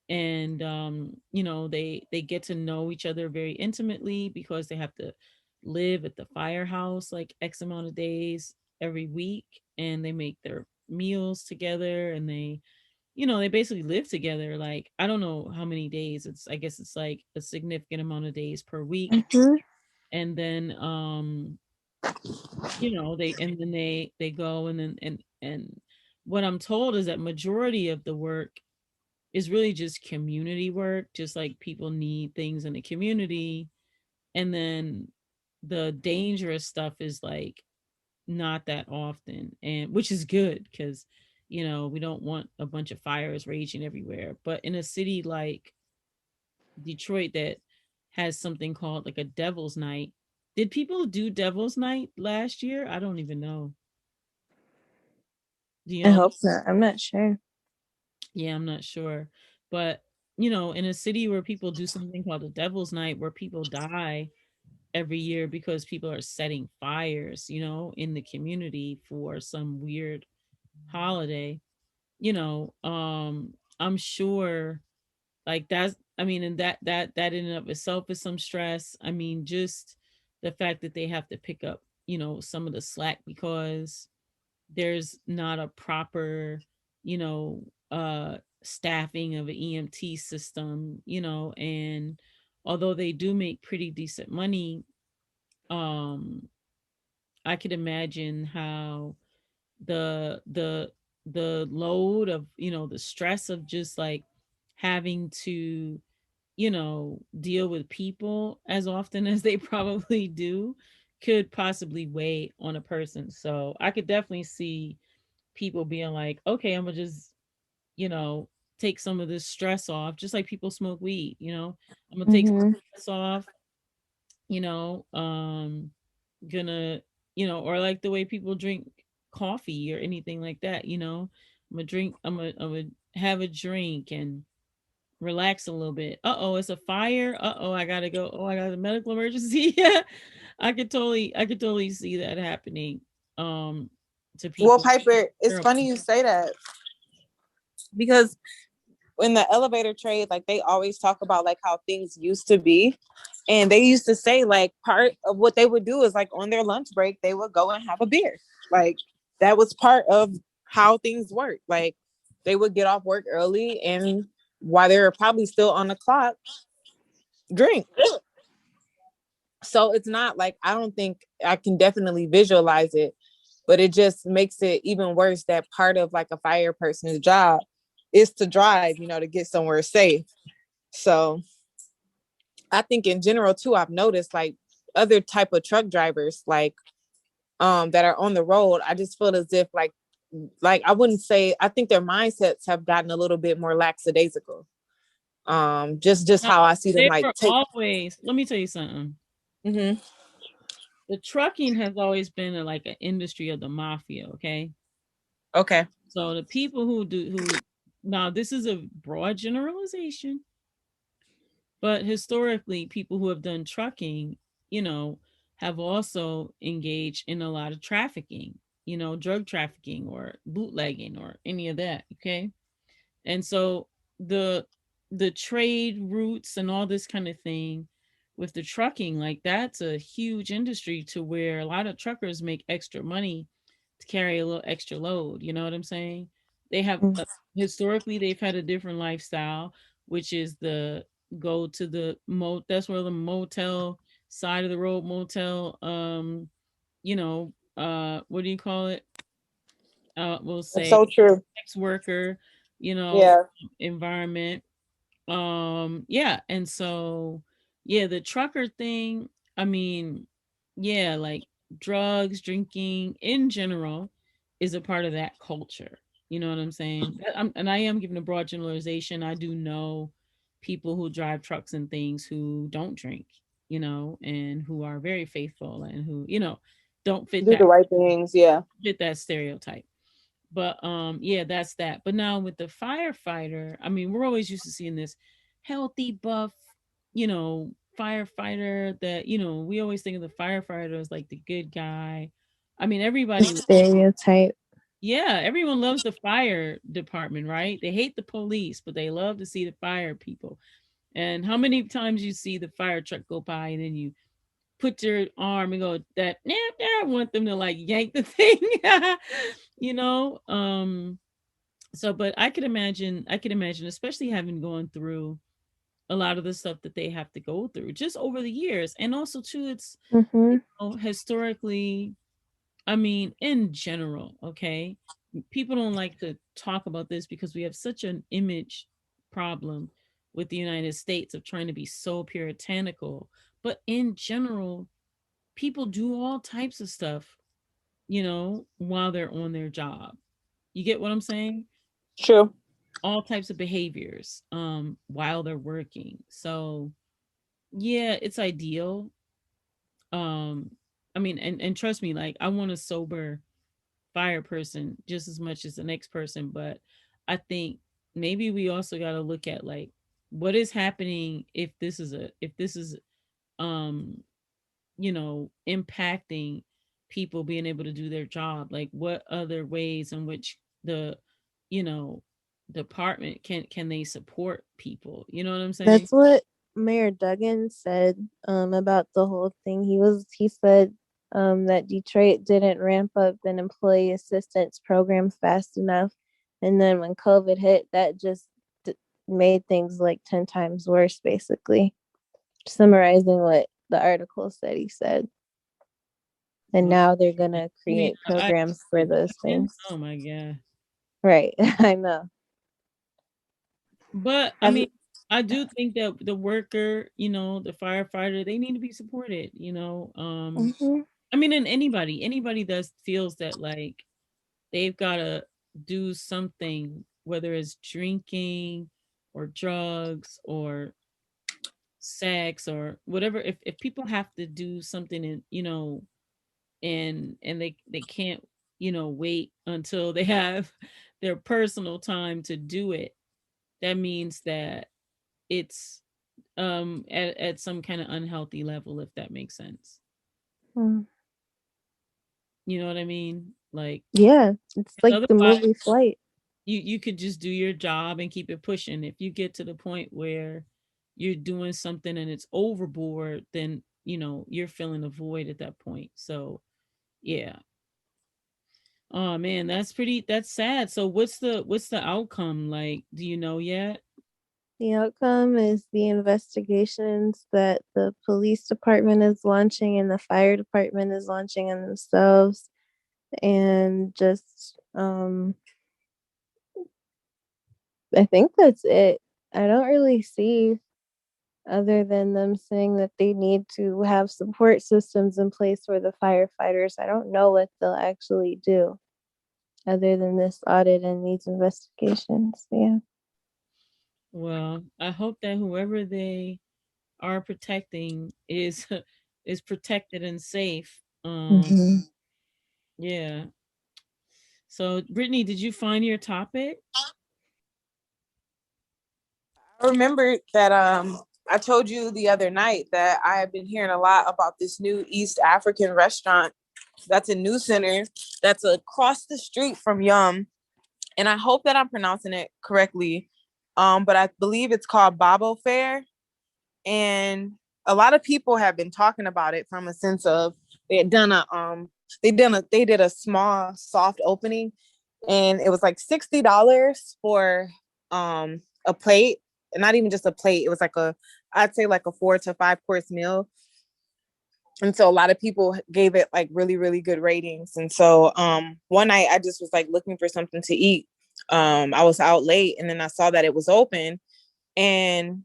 S3: And they get to know each other very intimately because they have to live at the firehouse like X amount of days every week, and they make their meals together, and they basically live together. Like, I don't know how many days. I guess it's like a significant amount of days per week.
S6: Mm-hmm.
S3: And then they go, and then and what I'm told is that majority of the work is really just community work, just like people need things in the community. And then the dangerous stuff is like not that often, and which is good because we don't want a bunch of fires raging everywhere. But in a city like Detroit that has something called like a Devil's Night, did people do Devil's Night last year? I don't even know. Do
S6: I
S3: y'all know?
S6: hope not. I'm not sure.
S3: Yeah, I'm not sure. But in a city where people do something called a Devil's Night, where people die every year because people are setting fires, in the community for some weird holiday, I'm sure, like, that's, I mean, and that in and of itself is some stress. I mean, just the fact that they have to pick up, some of the slack because there's not a proper, you know, staffing of an EMT system, and although they do make pretty decent money, um, I could imagine how the load of, the stress of just like having to, deal with people as often as they probably do could possibly weigh on a person. So I could definitely see people being like, okay, I'm gonna just, you know, take some of this stress off, just like people smoke weed, I'm gonna take some
S6: Mm-hmm.
S3: stress off, you know, um, gonna, or like the way people drink coffee or anything like that, I'm gonna have a drink and relax a little bit. Uh-oh, it's a fire. Uh-oh, I gotta go. Oh, I got a medical emergency. Yeah. I could totally see that happening to
S8: Well,
S3: people.
S8: Piper, it's
S3: Terrible.
S8: funny you say that because in the elevator trade, like they always talk about like how things used to be. And they used to say like part of what they would do is like on their lunch break, they would go and have a beer. Like that was part of how things work. Like they would get off work early and while they were probably still on the clock, drink. So it's not like, I don't think I can definitely visualize it, but it just makes it even worse that part of like a fire person's job is to drive, to get somewhere safe. So I think in general too, I've noticed like other type of truck drivers, like that are on the road. I just feel as if like I wouldn't say, I think their mindsets have gotten a little bit more lackadaisical. Just
S3: Now,
S8: how I see them
S3: they
S8: like
S3: were
S8: take.
S3: always, let me tell you something.
S8: Mm-hmm.
S3: The trucking has always been like an industry of the mafia, okay?
S8: Okay.
S3: So the people who now this is a broad generalization, but historically people who have done trucking, you know, have also engaged in a lot of trafficking, drug trafficking or bootlegging or any of that, okay? And so the the trade routes and all this kind of thing with the trucking, like that's a huge industry to where a lot of truckers make extra money carry a little extra load. You know what I'm saying? They have historically they've had a different lifestyle, which is the go to the that's where the motel side of the road motel, what do you call it? We'll
S8: That's
S3: say
S8: so true.
S3: sex worker,
S8: Yeah.
S3: environment. Yeah, and so yeah, the trucker thing, I mean, yeah, like drugs, drinking in general is a part of that culture. You know what I'm saying? And I am giving a broad generalization. I do know people who drive trucks and things who don't drink, and who are very faithful and who, don't fit
S8: Do
S3: that
S8: the right things. Yeah.
S3: stereotype. But yeah, that's that. But now with the firefighter, I mean, we're always used to seeing this healthy buff, firefighter that, we always think of the firefighter as like the good guy. I mean,
S6: The
S3: everybody,
S6: stereotype.
S3: yeah, everyone loves the fire department, right? They hate the police, but they love to see the fire people. And how many times you see the fire truck go by and then you put your arm and go that, nah, nah, I want them to like yank the thing, you know? So, but I could imagine, especially having gone through a lot of the stuff that they have to go through just over the years. And also too, it's,
S6: Mm-hmm.
S3: historically, I mean, in general, okay, people don't like to talk about this because we have such an image problem with the United States of trying to be so puritanical. But in general, people do all types of stuff, while they're on their job. You get what I'm saying?
S8: True.
S3: All types of behaviors while they're working. So, yeah, it's ideal. Um I mean, and trust me, like I want a sober fire person just as much as the next person, but I think maybe we also got to look at like what is happening if this is um impacting people being able to do their job. Like what other ways in which the you know department can they support people? You know what I'm saying?
S6: That's what Mayor Duggan said about the whole thing. He said that Detroit didn't ramp up an employee assistance program fast enough, and then when COVID hit, that just made things like 10 times worse. Basically, summarizing what the article said, he said, and
S3: Well,
S6: now they're gonna
S3: I mean,
S6: create programs for those things.
S3: oh my god.
S6: Right? I know.
S3: But I
S6: Have
S3: mean,
S6: you?
S3: I do think that the worker, the firefighter, they need to be supported,
S6: Mhm.
S3: I mean, and anybody that feels that like they've got to do something, whether it's drinking or drugs or sex or whatever, if people have to do something and they can't wait until they have their personal time to do it, that means that it's at some kind of unhealthy level, if that makes sense.
S6: Mm.
S3: You know what I mean? Like,
S6: Yeah, it's
S3: 'cause
S6: like the
S3: otherwise
S6: movie Flight.
S3: you could just do your job and keep it pushing. If you get to the point where you're doing something and it's overboard, then you're filling a void at that point. So yeah. Oh man, that's sad. So what's the outcome? Like, do you know yet?
S6: The outcome is the investigations that the police department is launching and the fire department is launching on themselves. And just, I think that's it. I don't really see, other than them saying that they need to have support systems in place for the firefighters. I don't know what they'll actually do other than this audit and these investigations. Yeah.
S3: Well, I hope that whoever they are protecting is is protected and safe.
S6: Mm-hmm.
S3: Yeah. So, Brittany, did you find your topic?
S8: I remember that I told you the other night that I have been hearing a lot about this new East African restaurant that's in New Center that's across the street from Yum. And I hope that I'm pronouncing it correctly. But I believe it's called Babo Fair. And a lot of people have been talking about it from a sense of they had done a they did a small soft opening, and it was like $60 for a plate, and not even just a plate. It was like I'd say like a 4 to 5 course meal. And so a lot of people gave it like really, really good ratings. And so one night I just was like looking for something to eat. I was out late, and then I saw that it was open. And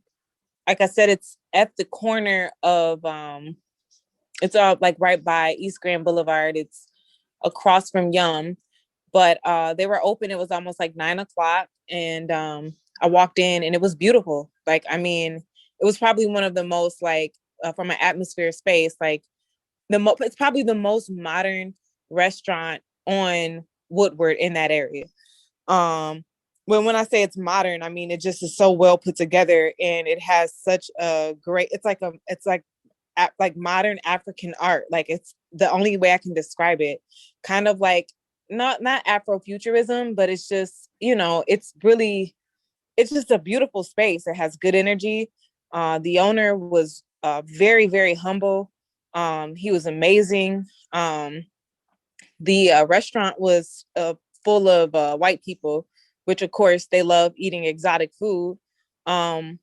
S8: like I said, it's at the corner of it's like right by East Grand Boulevard. It's across from Yum. But they were open. It was almost like 9 o'clock. And I walked in, and it was beautiful. Like, I mean, it was probably one of the most like from an atmosphere space, like it's probably the most modern restaurant on Woodward in that area. When I say it's modern, I mean it just is so well put together, and it has such a great. It's like modern African art. Like, it's the only way I can describe it. Kind of like not Afrofuturism, but it's just, it's just a beautiful space. It has good energy. The owner was very, very humble. He was amazing. The restaurant was full of white people, which of course they love eating exotic food. However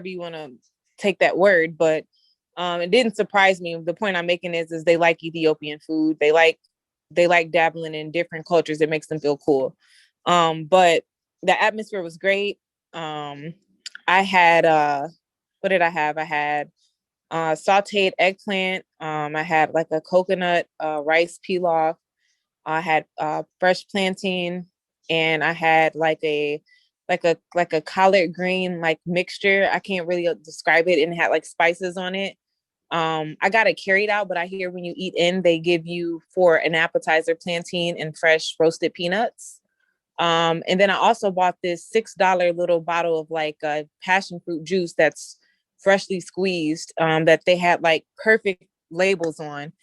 S8: you want to take that word, but it didn't surprise me. The point I'm making is they like Ethiopian food. They like dabbling in different cultures. It makes them feel cool. But the atmosphere was great. I had what did I have? I had sauteed eggplant. I had like a coconut rice pilaf. I had fresh plantain, and I had like a collard green like mixture. I can't really describe it, and it had like spices on it. I got it carried out, but I hear when you eat in, they give you for an appetizer plantain and fresh roasted peanuts. And then I also bought this $6 little bottle of like passion fruit juice that's freshly squeezed, that they had like perfect labels on.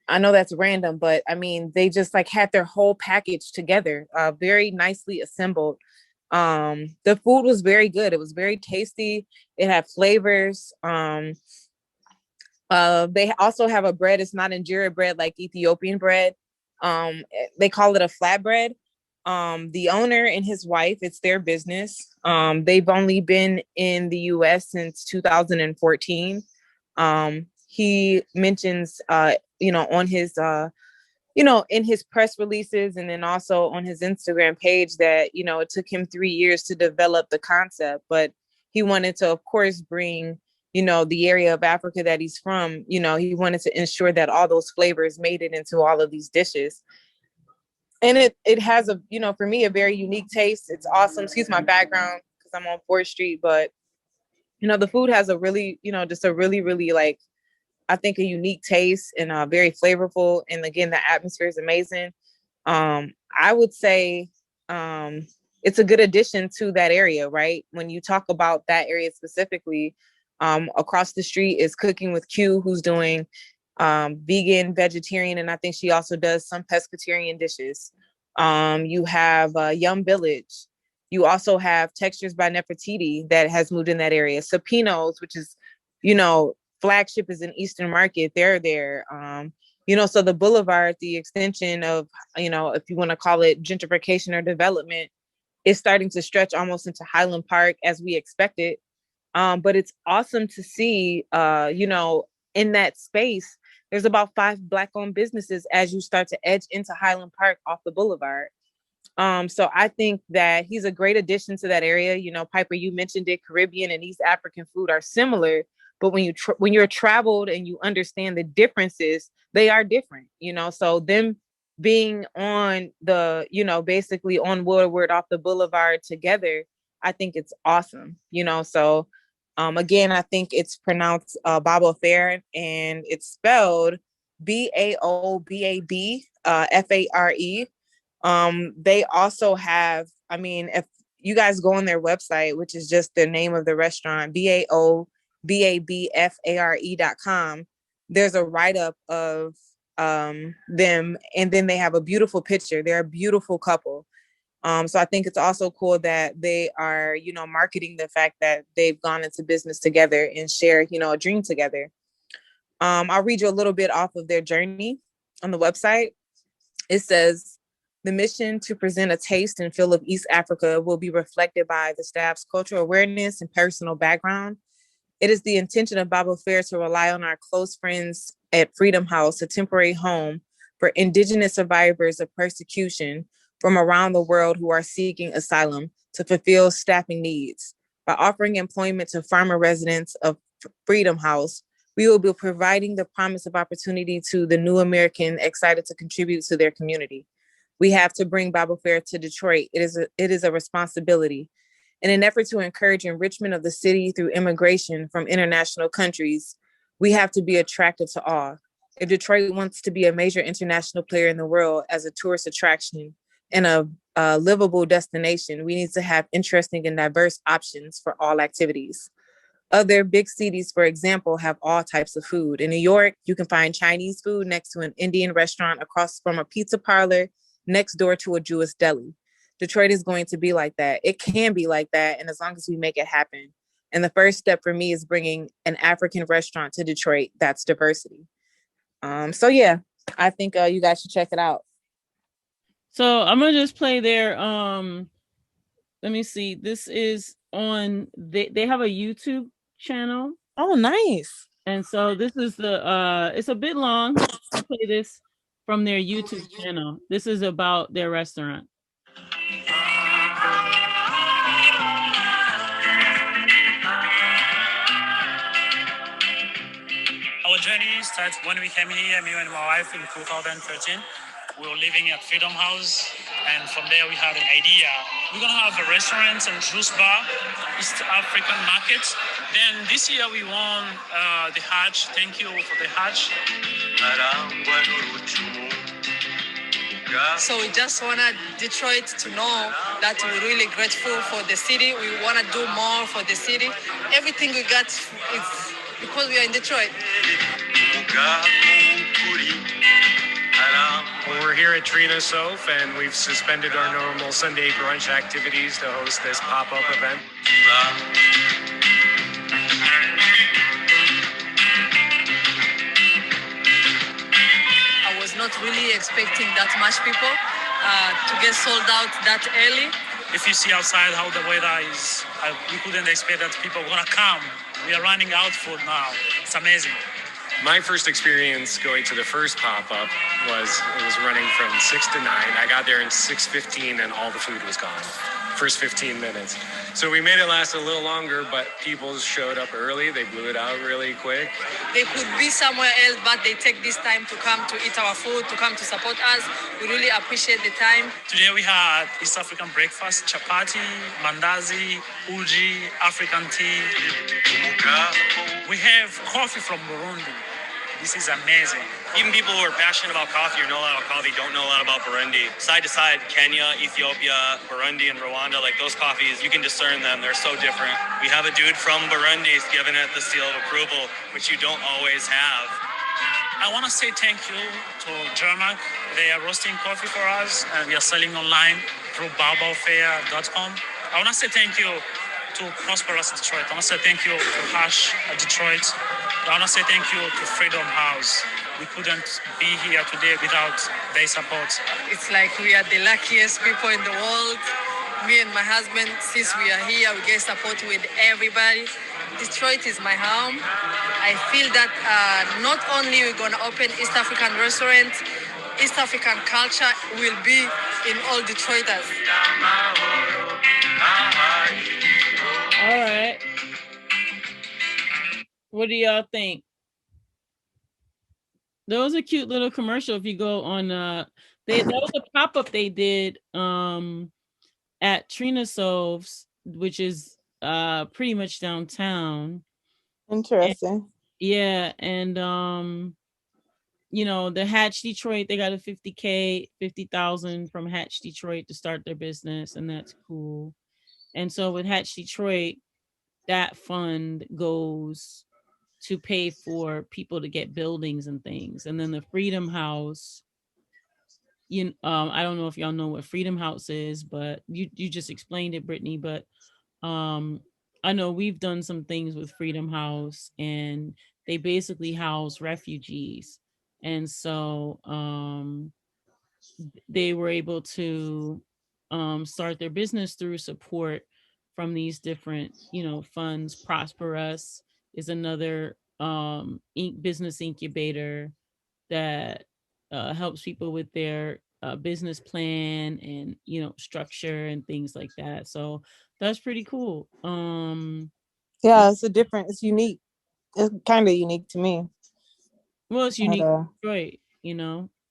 S8: I know that's random, but I mean, they just like had their whole package together, very nicely assembled. The food was very good. It was very tasty. It had flavors. They also have a bread. It's not injera bread like Ethiopian bread. They call it a flatbread. The owner and his wife, it's their business. They've only been in the US since 2014. He mentions, on his, in his press releases, and then also on his Instagram page, that, it took him 3 years to develop the concept, but he wanted to, of course, bring, the area of Africa that he's from, he wanted to ensure that all those flavors made it into all of these dishes. And it has for me, a very unique taste. It's awesome. Excuse my background because I'm on 4th Street, but the food has a really, just a really, really like, I think, a unique taste, and very flavorful. And again, the atmosphere is amazing. I would say it's a good addition to that area, right? When you talk about that area specifically, across the street is Cooking with Q, who's doing vegan, vegetarian, and I think she also does some pescatarian dishes. You have Yum Village. You also have Textures by Nefertiti that has moved in that area. Sapino's, which is, flagship, is in Eastern Market. They're there. So the boulevard, the extension of, if you want to call it gentrification or development, is starting to stretch almost into Highland Park as we expected. But it's awesome to see, in that space, there's about 5 Black-owned businesses as you start to edge into Highland Park off the boulevard. So I think that he's a great addition to that area. Piper, you mentioned it, Caribbean and East African food are similar, but when you're traveled and you understand the differences, they are different, so them being on the, basically on Woodward off the boulevard together, I think it's awesome, so again, I think it's pronounced Babo Fair, and it's spelled Baobab Fare. They also have, I mean, if you guys go on their website, which is just the name of the restaurant, BAOBABFARE.com, there's a write-up of them, and then they have a beautiful picture. They're a beautiful couple. So I think it's also cool that they are, marketing the fact that they've gone into business together and share, a dream together. I'll read you a little bit off of their journey on the website. It says, the mission to present a taste and feel of East Africa will be reflected by the staff's cultural awareness and personal background. It is the intention of Bible Fair to rely on our close friends at Freedom House, a temporary home for indigenous survivors of persecution from around the world who are seeking asylum, to fulfill staffing needs. By offering employment to farmer residents of Freedom House, we will be providing the promise of opportunity to the new American excited to contribute to their community. We have to bring Bible Fair to Detroit. It is a responsibility. In an effort to encourage enrichment of the city through immigration from international countries, we have to be attractive to all. If Detroit wants to be a major international player in the world as a tourist attraction and a livable destination, we need to have interesting and diverse options for all activities. Other big cities, for example, have all types of food. In New York, you can find Chinese food next to an Indian restaurant, across from a pizza parlor, next door to a Jewish deli. Detroit is going to be like that. It can be like that, and as long as we make it happen. And the first step for me is bringing an African restaurant to Detroit. That's diversity. So yeah, I think you guys should check it out.
S3: So I'm gonna just play their let me see. This is on they have a YouTube channel.
S8: Oh, nice.
S3: And so this is the it's a bit long. I'll play this from their YouTube channel. This is about their restaurant.
S9: Our journey started when we came here, me and my wife, in 2013. We were living at Freedom House, and from there we had an idea. We're gonna have a restaurant and juice bar, East African market. Then this year we won the Hatch. Thank you for the Hatch.
S10: So we just wanted Detroit to know that we're really grateful for the city. We want to do more for the city. Everything we got is because we are in Detroit.
S11: We're here at Trina Sof, and we've suspended our normal Sunday brunch activities to host this pop-up event.
S10: I was not really expecting that much people to get sold out that early.
S9: If you see outside how the weather is, we couldn't expect that people are gonna come. We are running out food now. It's amazing.
S11: My first experience going to the first pop-up was running from 6 to 9. I got there in 6:15 and all the food was gone. First 15 minutes. So we made it last a little longer, but people showed up early. They blew it out really quick.
S10: They could be somewhere else, but they take this time to come to eat our food, to come to support us. We really appreciate the time.
S9: Today we had East African breakfast, chapati, mandazi, uji, African tea. We have coffee from Burundi. This is amazing.
S12: Even people who are passionate about coffee or know a lot about coffee don't know a lot about Burundi. Side to side, Kenya, Ethiopia, Burundi, and Rwanda, like those coffees, you can discern them. They're so different. We have a dude from Burundi giving it the seal of approval, which you don't always have.
S9: I want to say thank you to Jireh. They are roasting coffee for us, and we are selling online through biblefair.com. I want to say thank you to Prosperous Detroit. I want to say thank you to Hash Detroit. I want to say thank you to Freedom House. We couldn't be here today without their support.
S10: It's like we are the luckiest people in the world. Me and my husband, since we are here, we get support with everybody. Detroit is my home. I feel that not only we're going to open East African restaurant, East African culture will be in all Detroiters.
S3: All right. What do y'all think? That was a cute little commercial. If you go on, that was a pop-up they did at Trina Sov's, which is pretty much downtown.
S8: Interesting.
S3: And you know, the Hatch Detroit, they got a 50,000 from Hatch Detroit to start their business, and that's cool. And so with Hatch Detroit, that fund goes to pay for people to get buildings and things. And then the Freedom House, I don't know if y'all know what Freedom House is, but you just explained it, Brittany, but I know we've done some things with Freedom House, and they basically house refugees. And so they were able to start their business through support from these different, funds. Prosper Us is another business incubator that helps people with their business plan and structure and things like that. So that's pretty cool.
S8: Yeah, it's unique. It's kind of unique to me.
S3: Well, it's
S8: But,
S3: unique to Detroit,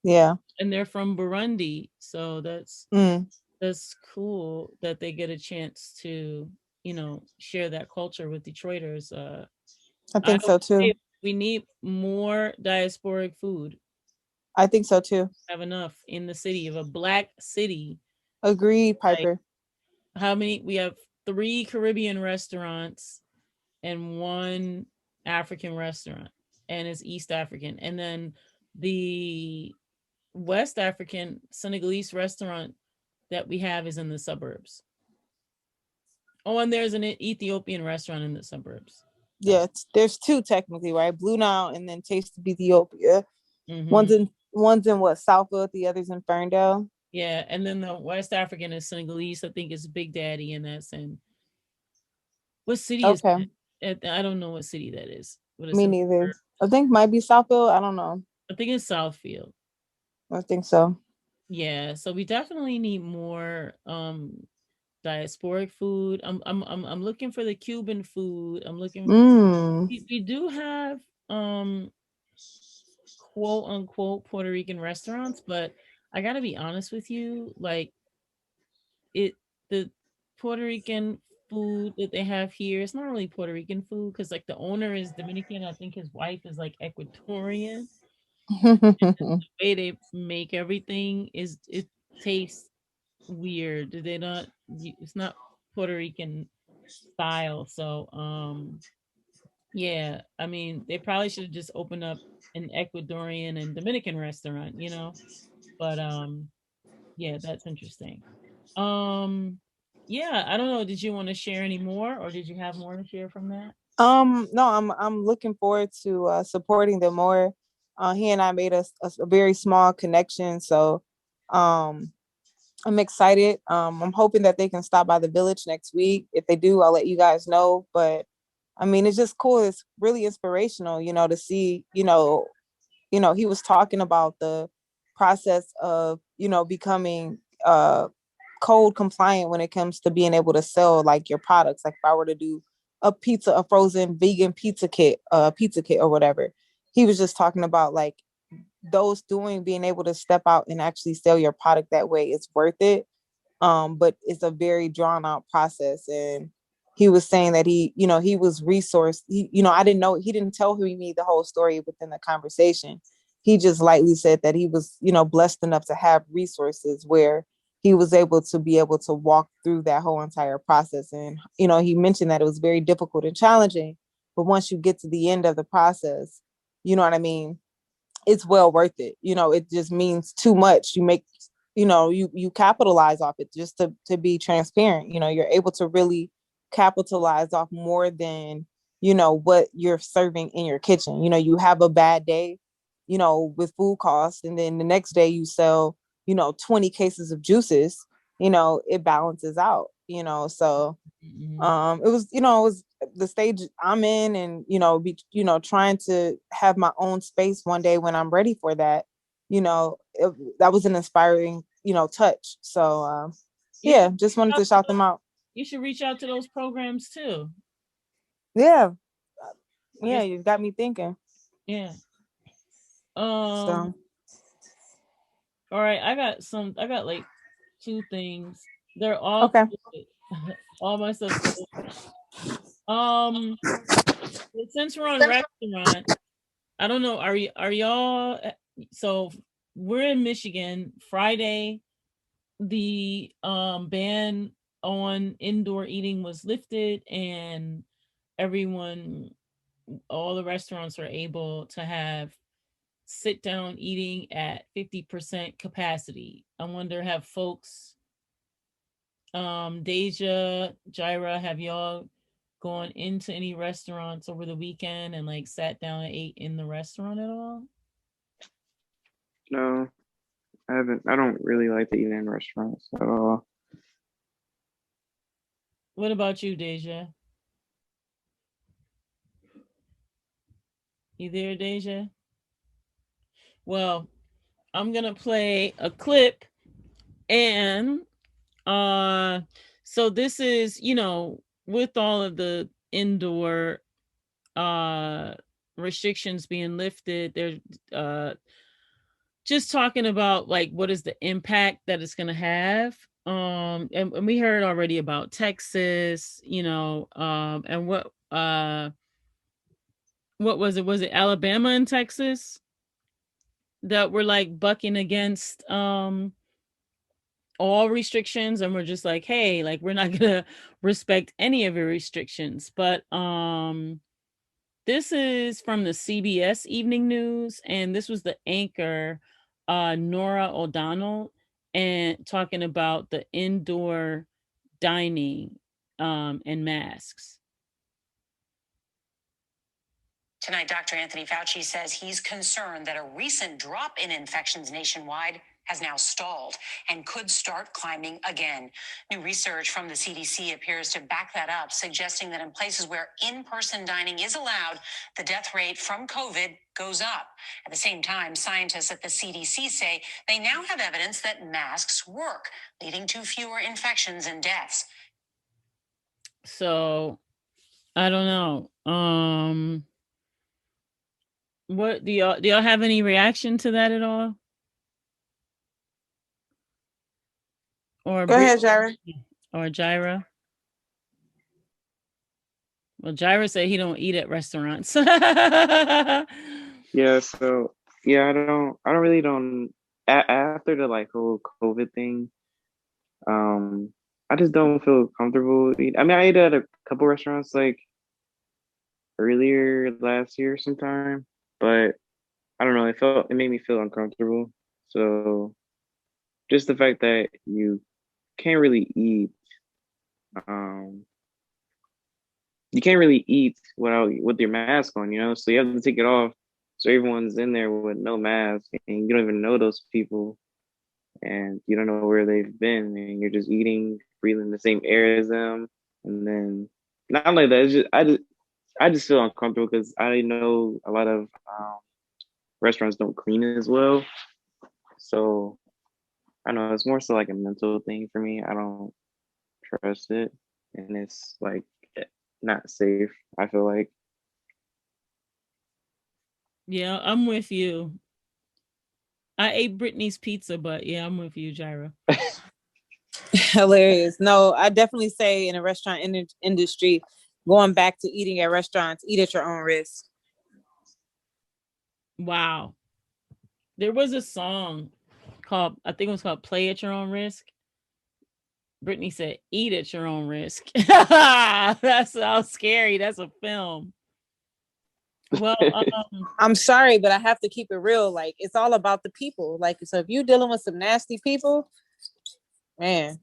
S8: yeah.
S3: and they're from Burundi, so that's
S8: Mm,
S3: that's cool that they get a chance to share that culture with Detroiters.
S8: I
S3: I
S8: think
S3: always
S8: so too.
S3: say we need more diasporic food.
S8: I think so too.
S3: Have enough in the city, of a black city.
S8: Agreed,
S3: Like,
S8: Piper.
S3: how many? We have 3 Caribbean restaurants and 1 African restaurant, and it's East African. And then the West African Senegalese restaurant that we have is in the suburbs. Oh, and there's an Ethiopian restaurant in the suburbs.
S8: Yeah, there's 2 technically, right? Blue Nile and then Taste of Ethiopia.
S3: Mm-hmm.
S8: One's in what, Southfield, the other's in Ferndale.
S3: Yeah, and then the West African is Senegalese. I think it's Big Daddy, and that's in what city is
S8: Okay.
S3: that? I don't know what city that is. But it's
S8: Me
S3: in,
S8: neither. I think might be Southfield. I don't know.
S3: I think it's Southfield.
S8: I think so.
S3: Yeah, so we definitely need more diasporic food. I'm looking for the Cuban food. I'm looking.
S8: Mm.
S3: We do have quote unquote Puerto Rican restaurants, but I gotta be honest with you, like it the Puerto Rican food that they have here, it's not really Puerto Rican food because like the owner is Dominican. I think his wife is like Ecuadorian. The way they make everything is it tastes weird. They not it's not Puerto Rican style. So yeah, I mean they probably should have just opened up an Ecuadorian and Dominican restaurant, But yeah, that's interesting. Yeah, I don't know. Did you want to share any more, or did you have more to share from that?
S8: No, I'm looking forward to supporting them more. He and I made a very small connection, so um I'm excited. I'm hoping that they can stop by the village next week. If they do, I'll let you guys know. But I mean, it's just cool. It's really inspirational, to see, he was talking about the process of, becoming code compliant when it comes to being able to sell like your products. Like if I were to do a frozen vegan pizza kit or whatever, he was just talking about like being able to step out and actually sell your product that way, it's worth it. But it's a very drawn out process. And he was saying that he was resourced. I didn't know, he didn't tell me the whole story within the conversation. He just lightly said that he was, blessed enough to have resources where he was able to walk through that whole entire process. And, he mentioned that it was very difficult and challenging, but once you get to the end of the process, you know what I mean? It's well worth it. It just means too much. You make, you capitalize off it. Just to be transparent, you're able to really capitalize off more than, what you're serving in your kitchen. You have a bad day, with food costs, and then the next day you sell, 20 cases of juices, it balances out, so it was the stage I'm in, and trying to have my own space one day when I'm ready for that. That was an inspiring touch. So yeah, just wanted to shout them out.
S3: You should reach out to those programs too.
S8: Yeah, you got me thinking.
S3: Yeah.
S8: So
S3: All right, I got like 2 things. They're all
S8: okay.
S3: all my stuff. Since we're on restaurant, I don't know. Are y'all? So we're in Michigan. Friday, the ban on indoor eating was lifted, and all the restaurants were able to have sit down eating at 50% capacity. I wonder, have folks, Deja, Jireh, have y'all gone into any restaurants over the weekend and like sat down and ate in the restaurant at all?
S5: No, I haven't. I don't really like to eat in restaurants at all.
S3: What about you, Deja? You there, Deja? Well, I'm gonna play a clip, and so this is, with all of the indoor restrictions being lifted, they're just talking about like what is the impact that it's gonna have. And we heard already about Texas, and what was it? Was it Alabama and Texas that were like bucking against all restrictions, and we're just like, hey, like we're not gonna respect any of your restrictions. But this is from the CBS Evening News, and this was the anchor Nora O'Donnell, and talking about the indoor dining and masks.
S13: Tonight, Dr. Anthony Fauci says he's concerned that a recent drop in infections nationwide has now stalled and could start climbing again. New research from the CDC appears to back that up, suggesting that in places where in-person dining is allowed, the death rate from COVID goes up. At the same time, scientists at the CDC say they now have evidence that masks work, leading to fewer infections and deaths.
S3: So, I don't know. What do y'all have any reaction to that at all? Or
S8: Go ahead, Jireh.
S3: Or Jireh? Well, Jireh said he don't eat at restaurants.
S5: Yeah, so yeah, I don't really don't after the like whole COVID thing, I just don't feel comfortable eating. I mean, I ate at a couple restaurants like earlier last year sometime, but I don't know, it made me feel uncomfortable. So just the fact that you can't really eat, um, you can't really eat with your mask on, so you have to take it off. So everyone's in there with no mask, and you don't even know those people, and you don't know where they've been, and you're just eating, breathing the same air as them, and then not only that, I just feel uncomfortable because I know a lot of restaurants don't clean as well, so I know it's more so like a mental thing for me. I don't trust it, and it's like not safe, I feel like.
S3: Yeah, I'm with you. I ate Brittany's pizza, but yeah, I'm with you, Jireh.
S8: Hilarious. No, I definitely say in the restaurant industry, going back to eating at restaurants, eat at your own risk.
S3: Wow. There was a song called, I think it was called Play at Your Own Risk. Brittany said, eat at your own risk. That sounds scary. That's a film. Well,
S8: I'm sorry, but I have to keep it real. Like, it's all about the people. Like, so if you're dealing with some nasty people, man,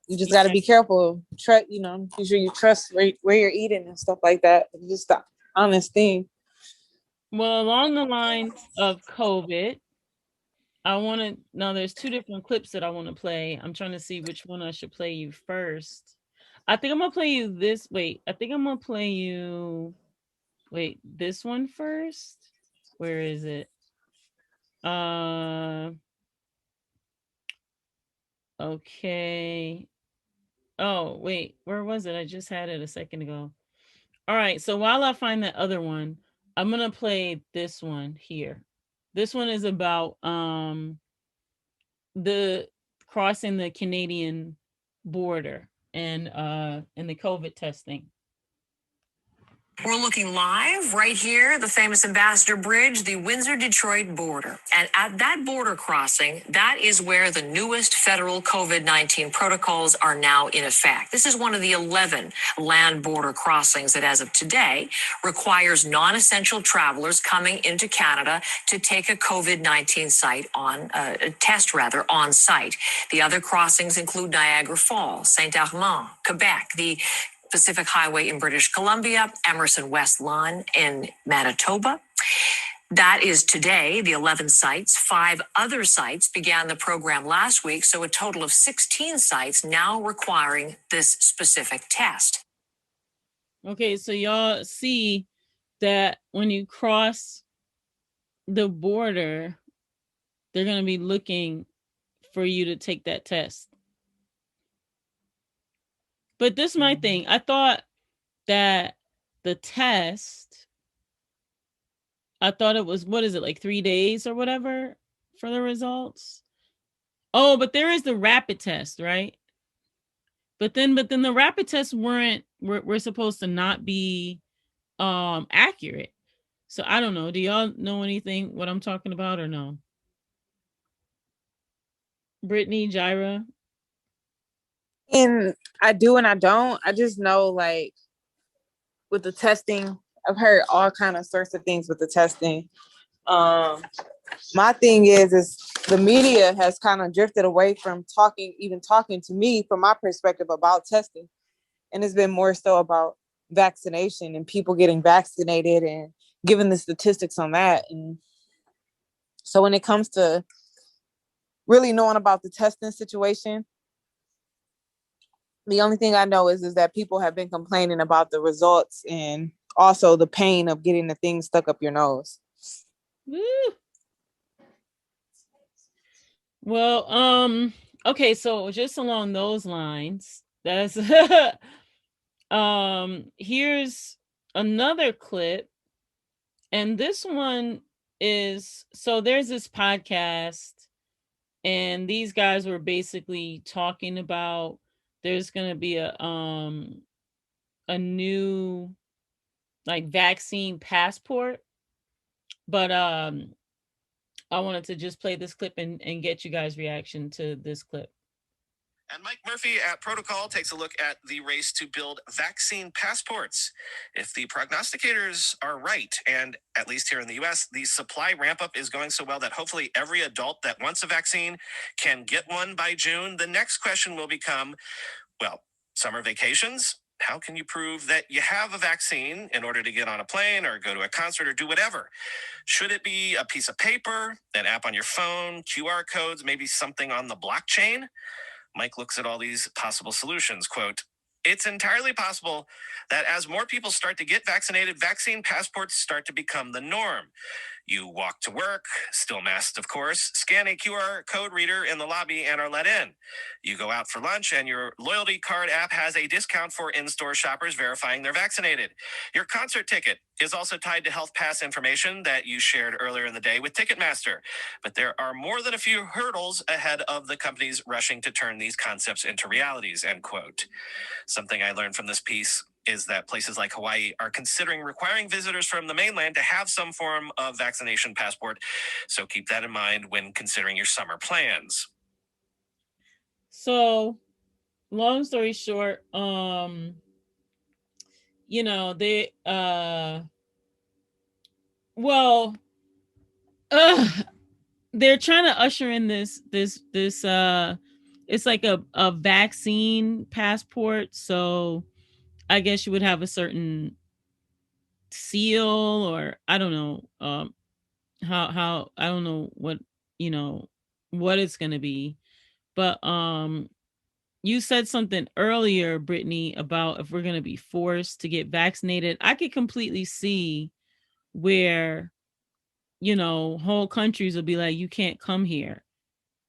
S8: you just got to be careful. Be sure you trust where you're eating and stuff like that. It's just the honest thing.
S3: Well, along the lines of COVID, now there's two different clips that I want to play. I'm trying to see which one I should play you first. I think I'm going to play you this. Wait, I think I'm going to play you. Wait, this one first? Where is it? Okay. Oh, wait, where was it? I just had it a second ago. All right, so while I find that other one, I'm going to play this one here. This one is about the crossing the Canadian border and the COVID testing.
S13: We're looking live right here, the famous Ambassador Bridge, the Windsor-Detroit border. And at that border crossing, that is where the newest federal COVID-19 protocols are now in effect. This is one of the 11 land border crossings that, as of today, requires non-essential travelers coming into Canada to take a COVID-19 test on site. The other crossings include Niagara Falls, Saint-Armand, Quebec, the Pacific Highway in British Columbia, Emerson West Lawn in Manitoba. That is today, the 11 sites. 5 other sites began the program last week, so a total of 16 sites now requiring this specific test.
S3: Okay, so y'all see that when you cross the border, they're going to be looking for you to take that test. But this is my thing. I thought that the test, I thought it was, what is it, like 3 days or whatever for the results? Oh, but there is the rapid test, right? But then the rapid tests were supposed to not be accurate. So I don't know. Do y'all know anything what I'm talking about or no? Brittany, Jireh?
S8: And I do and I don't. I just know, like, with the testing, I've heard all kind of sorts of things with the testing. My thing is the media has kind of drifted away from talking to me from my perspective about testing. And it's been more so about vaccination and people getting vaccinated and giving the statistics on that. And so when it comes to really knowing about the testing situation, the only thing I know is that people have been complaining about the results and also the pain of getting the thing stuck up your nose.
S3: Woo. Well, okay, so just along those lines, that's here's another clip. And this one is, so there's this podcast and these guys were basically talking about there's going to be a new like vaccine passport, but I wanted to just play this clip and get you guys' reaction to this clip.
S14: And Mike Murphy at Protocol takes a look at the race to build vaccine passports. If the prognosticators are right, and at least here in the US, the supply ramp up is going so well that hopefully every adult that wants a vaccine can get one by June, the next question will become, well, summer vacations? How can you prove that you have a vaccine in order to get on a plane or go to a concert or do whatever? Should it be a piece of paper, an app on your phone, QR codes, maybe something on the blockchain? Mike looks at all these possible solutions. Quote, "It's entirely possible that as more people start to get vaccinated, vaccine passports start to become the norm. You walk to work, still masked, of course, scan a QR code reader in the lobby and are let in. You go out for lunch and your loyalty card app has a discount for in-store shoppers verifying they're vaccinated. Your concert ticket is also tied to health pass information that you shared earlier in the day with Ticketmaster. But there are more than a few hurdles ahead of the companies rushing to turn these concepts into realities," end quote. Something I learned from this piece is that places like Hawaii are considering requiring visitors from the mainland to have some form of vaccination passport. So keep that in mind when considering your summer plans.
S3: So, long story short, you know, they they're trying to usher in this it's like a vaccine passport. So I guess you would have a certain seal, or I don't know how I don't know what, you know, what it's going to be. But you said something earlier, Brittany, about if we're going to be forced to get vaccinated. I could completely see where, you know, whole countries will be like, you can't come here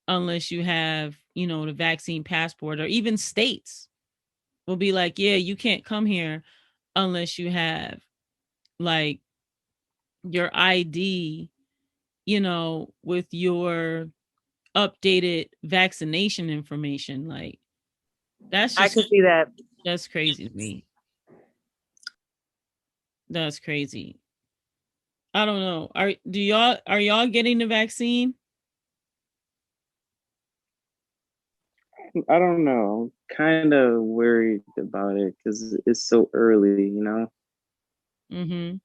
S3: unless you have, you know, the vaccine passport, or even states will be like, yeah, you can't come here unless you have like your ID, you know, with your updated vaccination information. Like, that's just,
S8: I could see that.
S3: that's crazy to me. That's crazy. I don't know. Are y'all getting the vaccine?
S5: I don't know. Kind of worried about it because it's so early, you know.
S3: Mm-hmm.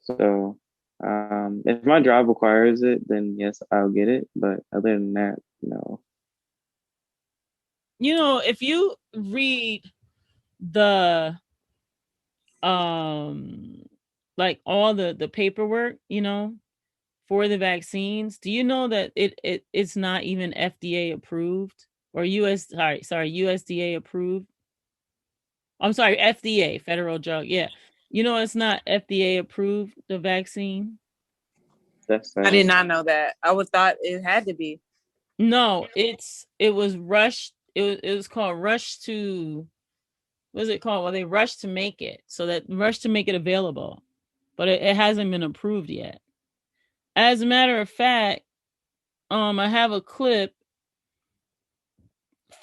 S5: So, if my job requires it, then yes, I'll get it. But other than that, no.
S3: You know, if you read the like all the paperwork, you know, for the vaccines, do you know that it's not even FDA approved or USDA approved? I'm sorry, FDA, Federal Drug. Yeah. You know, it's not FDA approved, the vaccine.
S5: That's
S8: I did not know that. I would thought it had to be.
S3: No, it was rushed. It was called rush to, what is it called? Well, they rushed to make it, so that rushed to make it available, but it hasn't been approved yet. As a matter of fact, I have a clip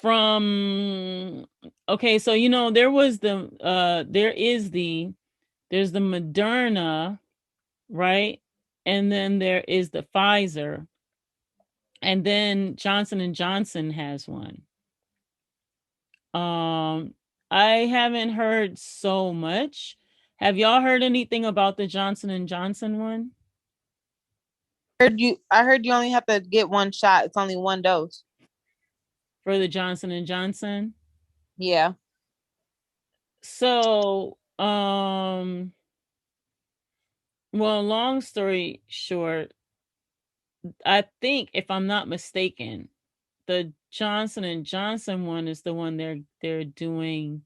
S3: from, okay, so you know there's the Moderna, right? And then there is the Pfizer, and then Johnson and Johnson has one. I haven't heard so much. Have y'all heard anything about the Johnson and Johnson one?
S8: I heard you only have to get one shot. It's only one dose.
S3: For the Johnson and Johnson?
S8: Yeah.
S3: So, well, long story short, I think if I'm not mistaken, the Johnson and Johnson one is the one they're doing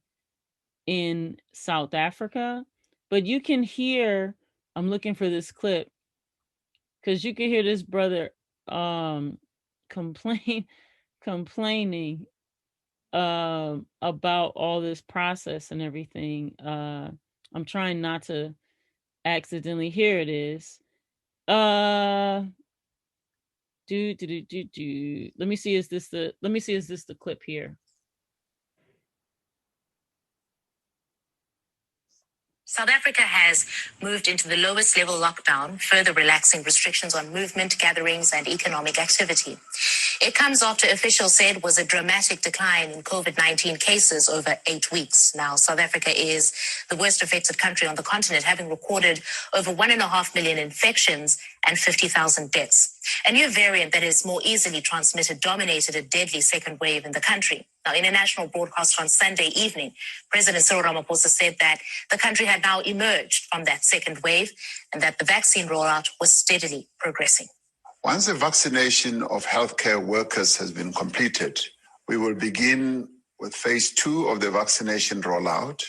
S3: in South Africa. But you can hear, I'm looking for this clip, because you can hear this brother complaining about all this process and everything. I'm trying not to accidentally, here it is. Let me see, is this the clip here?
S13: South Africa has moved into the lowest level lockdown, further relaxing restrictions on movement, gatherings, and economic activity. It comes after officials said it was a dramatic decline in COVID-19 cases over 8 weeks. Now, South Africa is the worst affected country on the continent, having recorded over 1.5 million infections and 50,000 deaths. A new variant that is more easily transmitted dominated a deadly second wave in the country. Now, in a national broadcast on Sunday evening, President Cyril Ramaphosa said that the country had now emerged from that second wave and that the vaccine rollout was steadily progressing.
S15: Once the vaccination of healthcare workers has been completed, we will begin with phase 2 of the vaccination rollout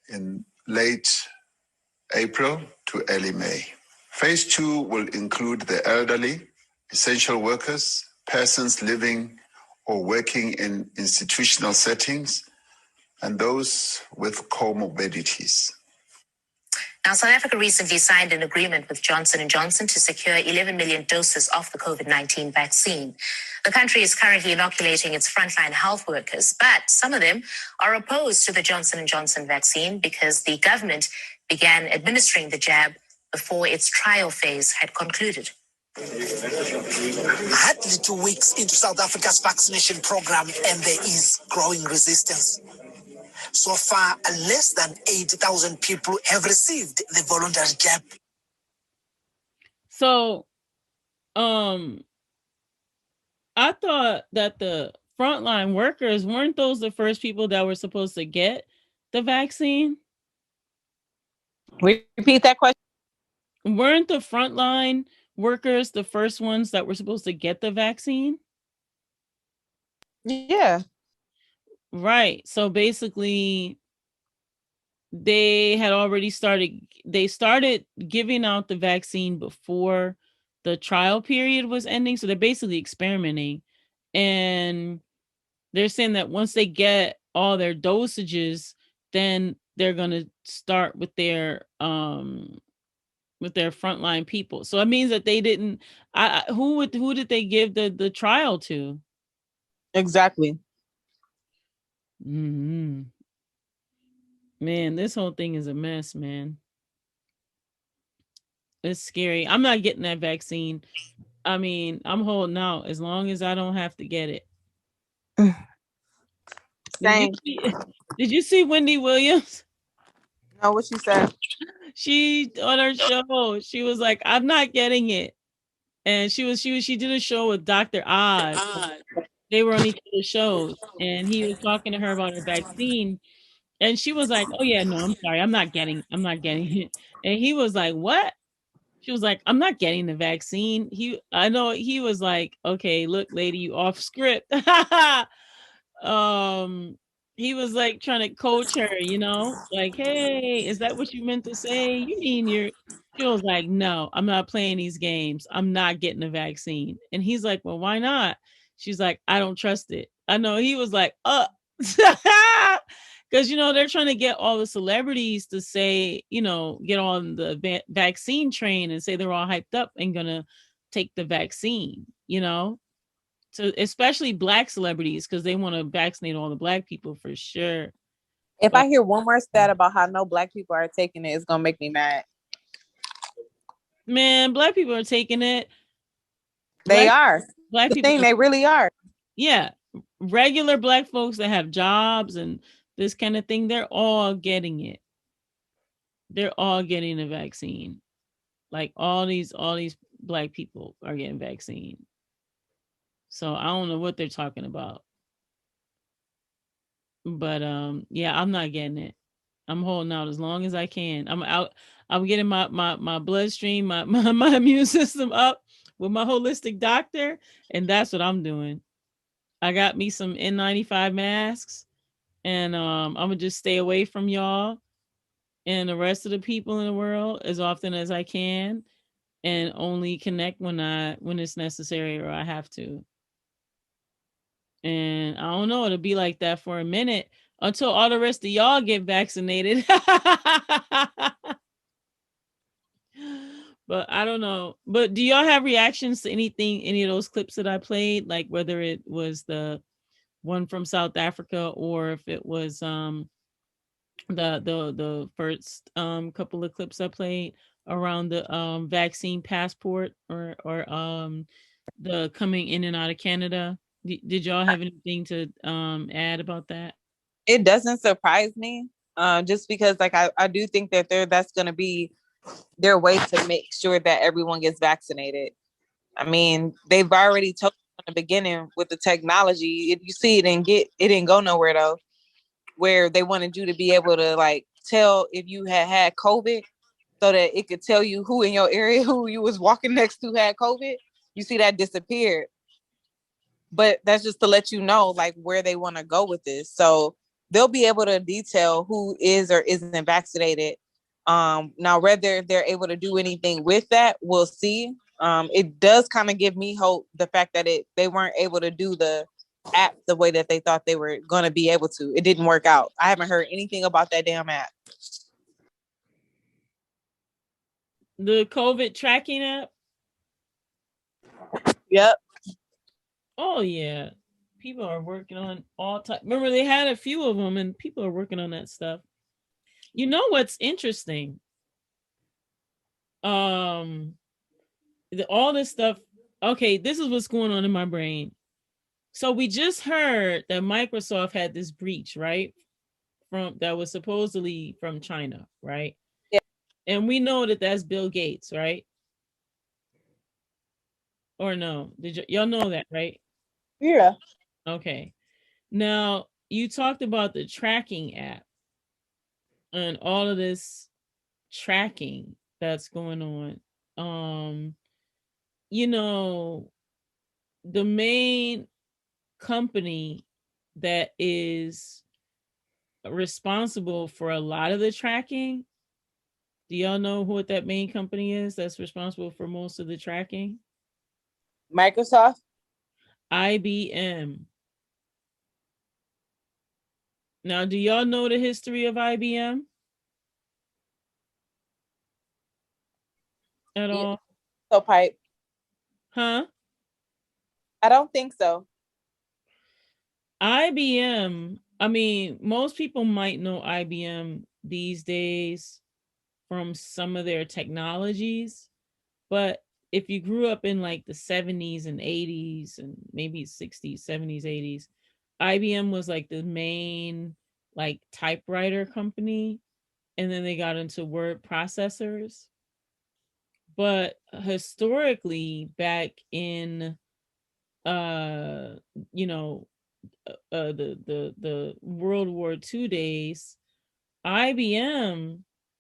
S15: in late April to early May. Phase 2 will include the elderly, essential workers, persons living or working in institutional settings, and those with comorbidities.
S13: Now, South Africa recently signed an agreement with Johnson & Johnson to secure 11 million doses of the COVID-19 vaccine. The country is currently inoculating its frontline health workers, but some of them are opposed to the Johnson & Johnson vaccine because the government began administering the jab before its trial phase had concluded.
S16: Hardly 2 weeks into South Africa's vaccination program, and there is growing resistance. So far, less than 80,000 people have received the voluntary jab.
S3: So, I thought that the frontline workers, weren't those the first people that were supposed to get the vaccine?
S8: Repeat that question.
S3: Weren't the frontline workers the first ones that were supposed to get the vaccine?
S8: Yeah.
S3: Right. So basically, they started giving out the vaccine before the trial period was ending. So they're basically experimenting. And they're saying that once they get all their dosages, then they're going to start with their frontline people. So it means that they didn't, who did they give the trial to?
S8: Exactly.
S3: Mm-hmm. Man, this whole thing is a mess, man. It's scary. I'm not getting that vaccine. I mean, I'm holding out as long as I don't have to get it. Did you see Wendy Williams?
S8: No, what she said?
S3: She on her show, she was like, I'm not getting it. And she did a show with Dr. Oz. They were on each other's shows, and he was talking to her about her vaccine. And she was like, oh yeah, no, I'm sorry, I'm not getting it. And he was like, what? She was like, I'm not getting the vaccine. I know he was like, okay, look, lady, you off script. He was like trying to coach her, like, hey, is that what you meant to say? You mean she was like, no, I'm not playing these games. I'm not getting the vaccine. And he's like, well, why not? She's like, I don't trust it. I know. He was like, because they're trying to get all the celebrities to say, get on the vaccine train and say they're all hyped up and gonna take the vaccine, so especially Black celebrities, because they want to vaccinate all the Black people for sure.
S8: If I hear one more stat about how no Black people are taking it, it's gonna make me mad.
S3: Man, Black people are taking it.
S8: They are.
S3: Black
S8: the
S3: people.
S8: Thing, they really are.
S3: Yeah, regular Black folks that have jobs and this kind of thing, they're all getting it. They're all getting the vaccine. Like all these Black people are getting vaccine. So I don't know what they're talking about. But yeah, I'm not getting it. I'm holding out as long as I can. I'm getting my bloodstream, my immune system up with my holistic doctor, and that's what I'm doing. I got me some N95 masks, and I'm gonna just stay away from y'all and the rest of the people in the world as often as I can, and only connect when it's necessary or I have to. And I don't know, it'll be like that for a minute until all the rest of y'all get vaccinated. But I don't know. But do y'all have reactions to any of those clips that I played? Like whether it was the one from South Africa or if it was the first couple of clips I played around the vaccine passport or the coming in and out of Canada. Did y'all have anything to add about that?
S8: It doesn't surprise me, just because like I do think that that's going to be their way to make sure that everyone gets vaccinated. I mean, they've already told in the beginning with the technology. If you see it didn't go nowhere though, where they wanted you to be able to like tell if you had COVID so that it could tell you who in your area who you was walking next to had COVID. You see that disappeared. But that's just to let you know like where they want to go with this. So they'll be able to detail who is or isn't vaccinated. Now whether they're able to do anything with that, we'll see. It does kind of give me hope, the fact that they weren't able to do the app the way that they thought they were going to be able to. It didn't work out. I haven't heard anything about that damn app.
S3: The COVID tracking app?
S8: Yep.
S3: Oh yeah. People are working on all time. Remember they had a few of them and people are working on that stuff. You know what's interesting? All this stuff. Okay, this is what's going on in my brain. So we just heard that Microsoft had this breach, right? That was supposedly from China, right?
S8: Yeah.
S3: And we know that that's Bill Gates, right? Or no? Y'all know that, right?
S8: Yeah.
S3: Okay. Now, you talked about the tracking app and all of this tracking that's going on. The main company that is responsible for a lot of the tracking, do y'all know what that main company is that's responsible for most of the tracking?
S8: Microsoft?
S3: IBM. Now, do y'all know the history of IBM at all?
S8: So pipe.
S3: Huh?
S8: I don't think so.
S3: IBM, I mean, most people might know IBM these days from some of their technologies, But if you grew up in like the 70s and 80s and maybe 60s, 70s, 80s, IBM was like the main like typewriter company, and then they got into word processors. But historically, back in you know the World War II days, IBM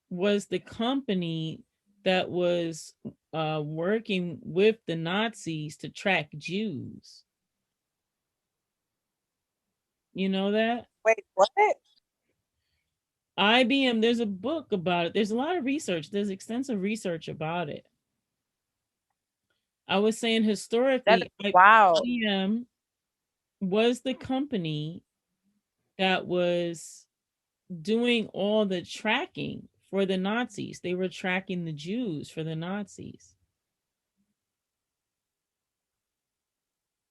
S3: was the company that was working with the Nazis to track Jews. You know that?
S8: Wait, what?
S3: IBM, there's a book about it. There's a lot of research. There's extensive research about it. I was saying historically,
S8: wow.
S3: IBM was the company that was doing all the tracking for the Nazis. They were tracking the Jews for the Nazis.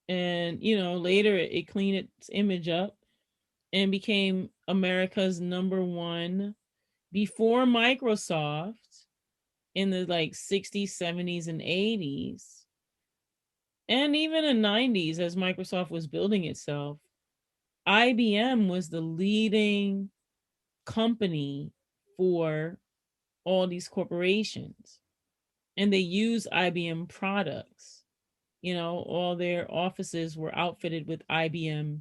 S3: And, later it cleaned its image up and became America's number one before Microsoft in the like 60s, 70s, and 80s. And even in the 90s, as Microsoft was building itself, IBM was the leading company for all these corporations. And they use IBM products. All their offices were outfitted with IBM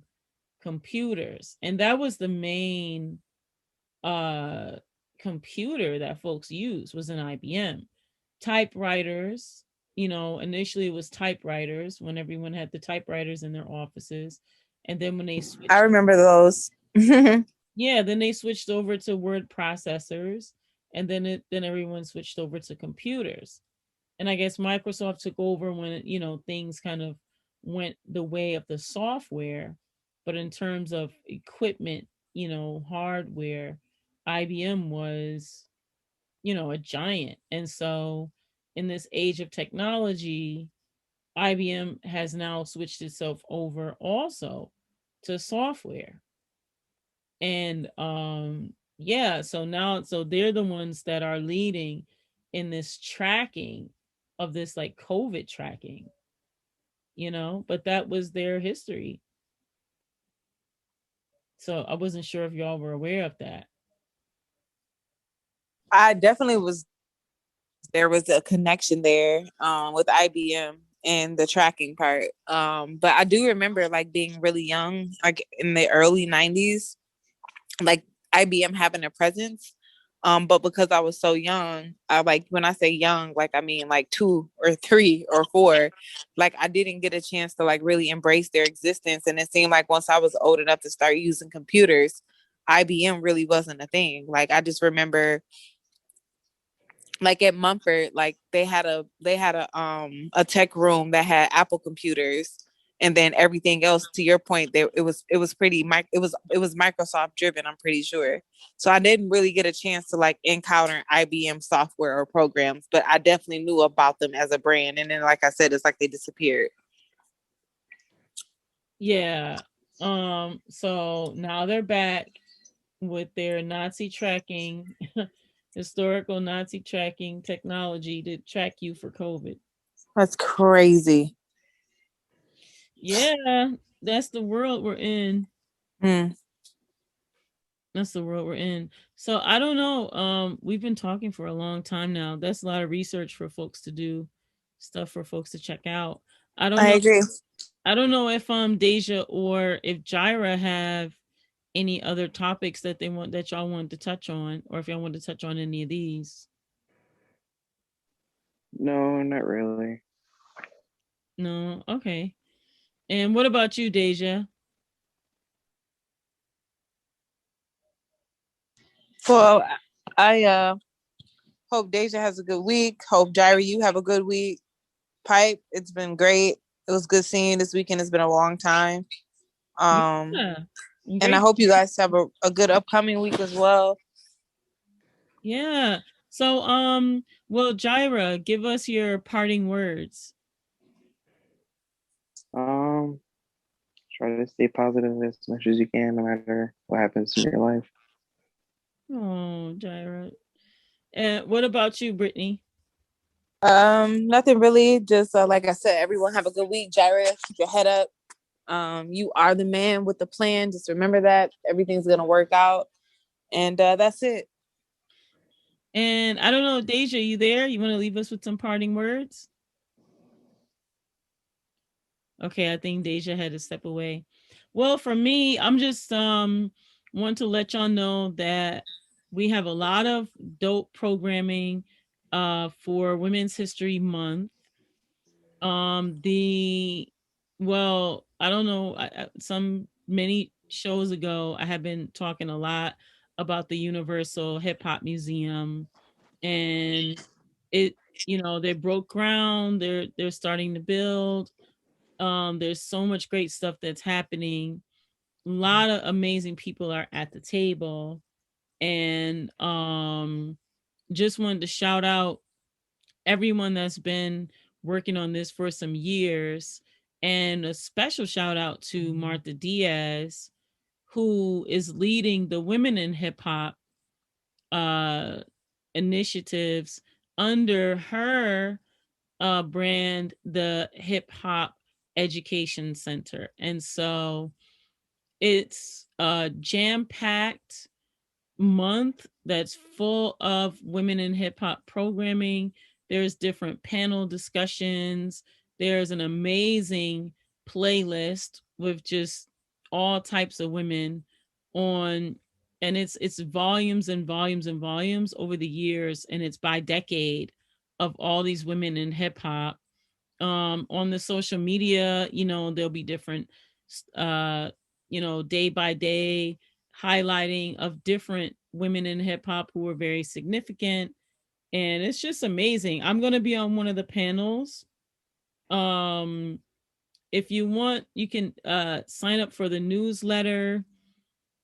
S3: computers. And that was the main computer that folks used, was an IBM. Typewriters, initially it was typewriters when everyone had the typewriters in their offices. And then when they switched,
S8: I remember those.
S3: yeah, then they switched over to word processors, and then everyone switched over to computers. And I guess Microsoft took over when things kind of went the way of the software, but in terms of equipment, hardware, IBM was a giant. And so in this age of technology, IBM has now switched itself over also to software. And yeah, so they're the ones that are leading in this tracking of this like COVID tracking, but that was their history. So I wasn't sure if y'all were aware of that.
S8: I definitely was. There was a connection there with IBM and the tracking part. But I do remember like being really young, like in the early 90s, like IBM having a presence. But because I was so young, I like, when I say young, like I mean like 2 or 3 or 4, like I didn't get a chance to like really embrace their existence. And it seemed like once I was old enough to start using computers, IBM really wasn't a thing. Like I just remember like at Mumford, like they had a tech room that had Apple computers, and then everything else, to your point, it was pretty it was Microsoft driven, I'm pretty sure. So I didn't really get a chance to like encounter IBM software or programs, but I definitely knew about them as a brand. And then like I said, it's like they disappeared.
S3: Yeah. So now they're back with their Nazi tracking, historical Nazi tracking technology to track you for COVID.
S8: That's crazy.
S3: Yeah, that's the world we're in. That's the world we're in. So I don't know. We've been talking for a long time now. That's a lot of research for folks to do, stuff for folks to check out. I
S8: agree.
S3: I don't know if Deja or if Jireh have any other topics that y'all want to touch on, or if y'all want to touch on any of these.
S5: No, not really.
S3: No, okay. And what about you, Deja?
S8: Well, I hope Deja has a good week. Hope Jireh, you have a good week. Pipe, it's been great. It was good seeing you this weekend. It's been a long time.
S3: Yeah.
S8: And I hope you guys have a good upcoming week as well.
S3: Yeah. So well, Jireh, give us your parting words.
S5: Try to stay positive as much as you can, no matter what happens in your life.
S3: Oh, Jireh. And what about you, Brittany?
S8: Nothing really. Just like I said, everyone have a good week. Jireh, keep your head up. You are the man with the plan. Just remember that everything's gonna work out, and that's it.
S3: And I don't know, Deja, you there? You want to leave us with some parting words? Okay, I think Deja had to step away. Well, for me, I'm just want to let y'all know that we have a lot of dope programming for Women's History Month. I don't know, some many shows ago I have been talking a lot about the Universal Hip Hop Museum, and it, they broke ground, they're starting to build. There's so much great stuff that's happening. A lot of amazing people are at the table, and just wanted to shout out everyone that's been working on this for some years, and a special shout out to Martha Diaz, who is leading the Women in Hip Hop initiatives under her brand, the Hip Hop Education Center. And so it's a jam-packed month that's full of women in hip hop programming. There's different panel discussions. There's an amazing playlist with just all types of women on, and it's volumes and volumes and volumes over the years, and it's by decade of all these women in hip hop. On the social media, there'll be different day by day highlighting of different women in hip hop who are very significant, and it's just amazing. I'm going to be on one of the panels. If you want, you can sign up for the newsletter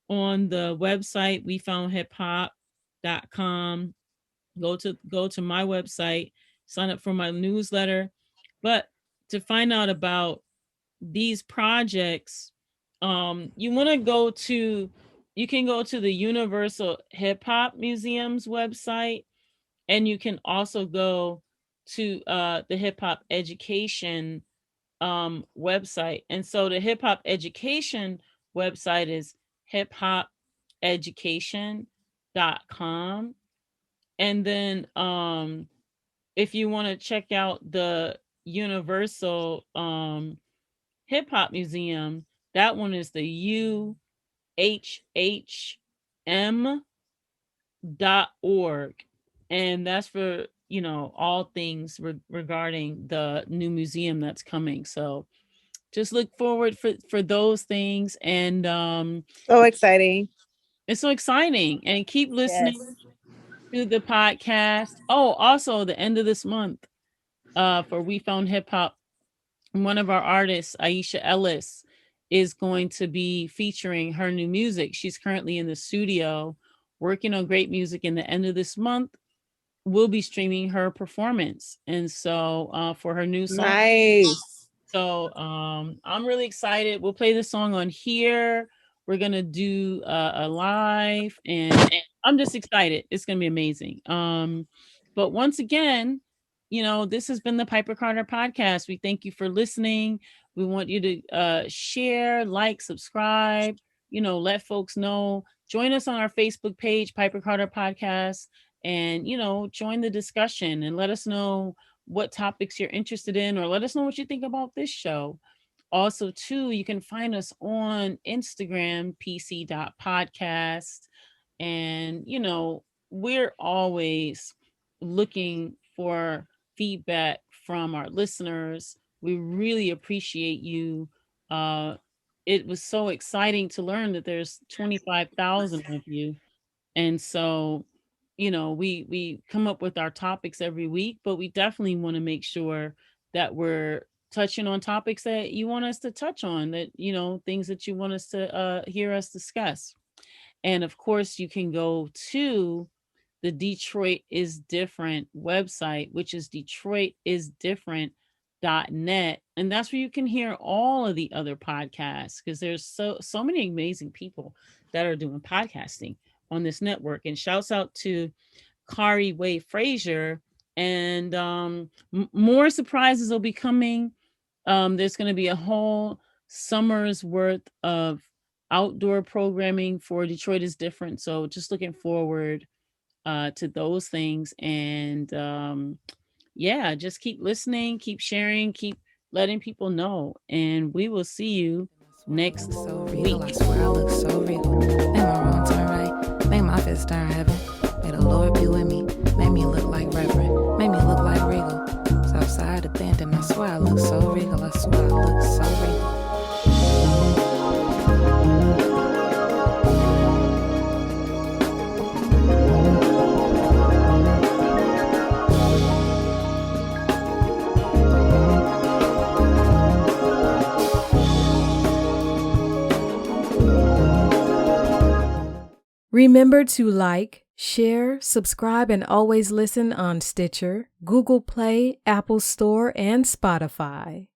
S3: on the website wefoundhiphop.com. Go to my website, sign up for my newsletter. But to find out about these projects, you can go to the Universal Hip Hop Museum's website, and you can also go to the Hip Hop Education website. And so the Hip Hop Education website is hiphopeducation.com. And then if you want to check out the Universal Hip Hop Museum, that one is the uhhm.org, and that's for all things regarding the new museum that's coming. So just look forward for those things, and
S8: So exciting.
S3: It's so exciting, and keep listening to the podcast. Oh, also the end of this month, for We Found Hip Hop, one of our artists, Aisha Ellis, is going to be featuring her new music. She's currently in the studio working on great music. In the end of this month, we'll be streaming her performance, and so for her new song.
S8: Nice.
S3: So I'm really excited. We'll play the song on here. We're gonna do a live, and I'm just excited. It's gonna be amazing. But once again, this has been the Piper Carter podcast. We thank you for listening. We want you to share, like, subscribe, let folks know. Join us on our Facebook page, Piper Carter Podcast, and join the discussion and let us know what topics you're interested in, or let us know what you think about this show. Also, too, you can find us on Instagram, pc.podcast. And, we're always looking for feedback from our listeners. We really appreciate you. It was so exciting to learn that there's 25,000 of you. And so, we come up with our topics every week, but we definitely want to make sure that we're touching on topics that you want us to touch on, that, things that you want us to hear us discuss. And of course, you can go to the Detroit is Different website, which is detroitisdifferent.net. And that's where you can hear all of the other podcasts, because there's so many amazing people that are doing podcasting on this network. And shouts out to Kari Way Frazier And more surprises will be coming. There's going to be a whole summer's worth of outdoor programming for Detroit is Different. So just looking forward to those things. And yeah, just keep listening, keep sharing, keep letting people know. And we will see you next week.
S2: I swear I look so regal. Make my wrong turn right. Make my fist turn heaven. May the Lord be with me. Make me look like Reverend. Make me look like Regal. Southside of Danton. I swear I look so regal. I swear I look so regal.
S1: Remember to like, share, subscribe, and always listen on Stitcher, Google Play, Apple Store, and Spotify.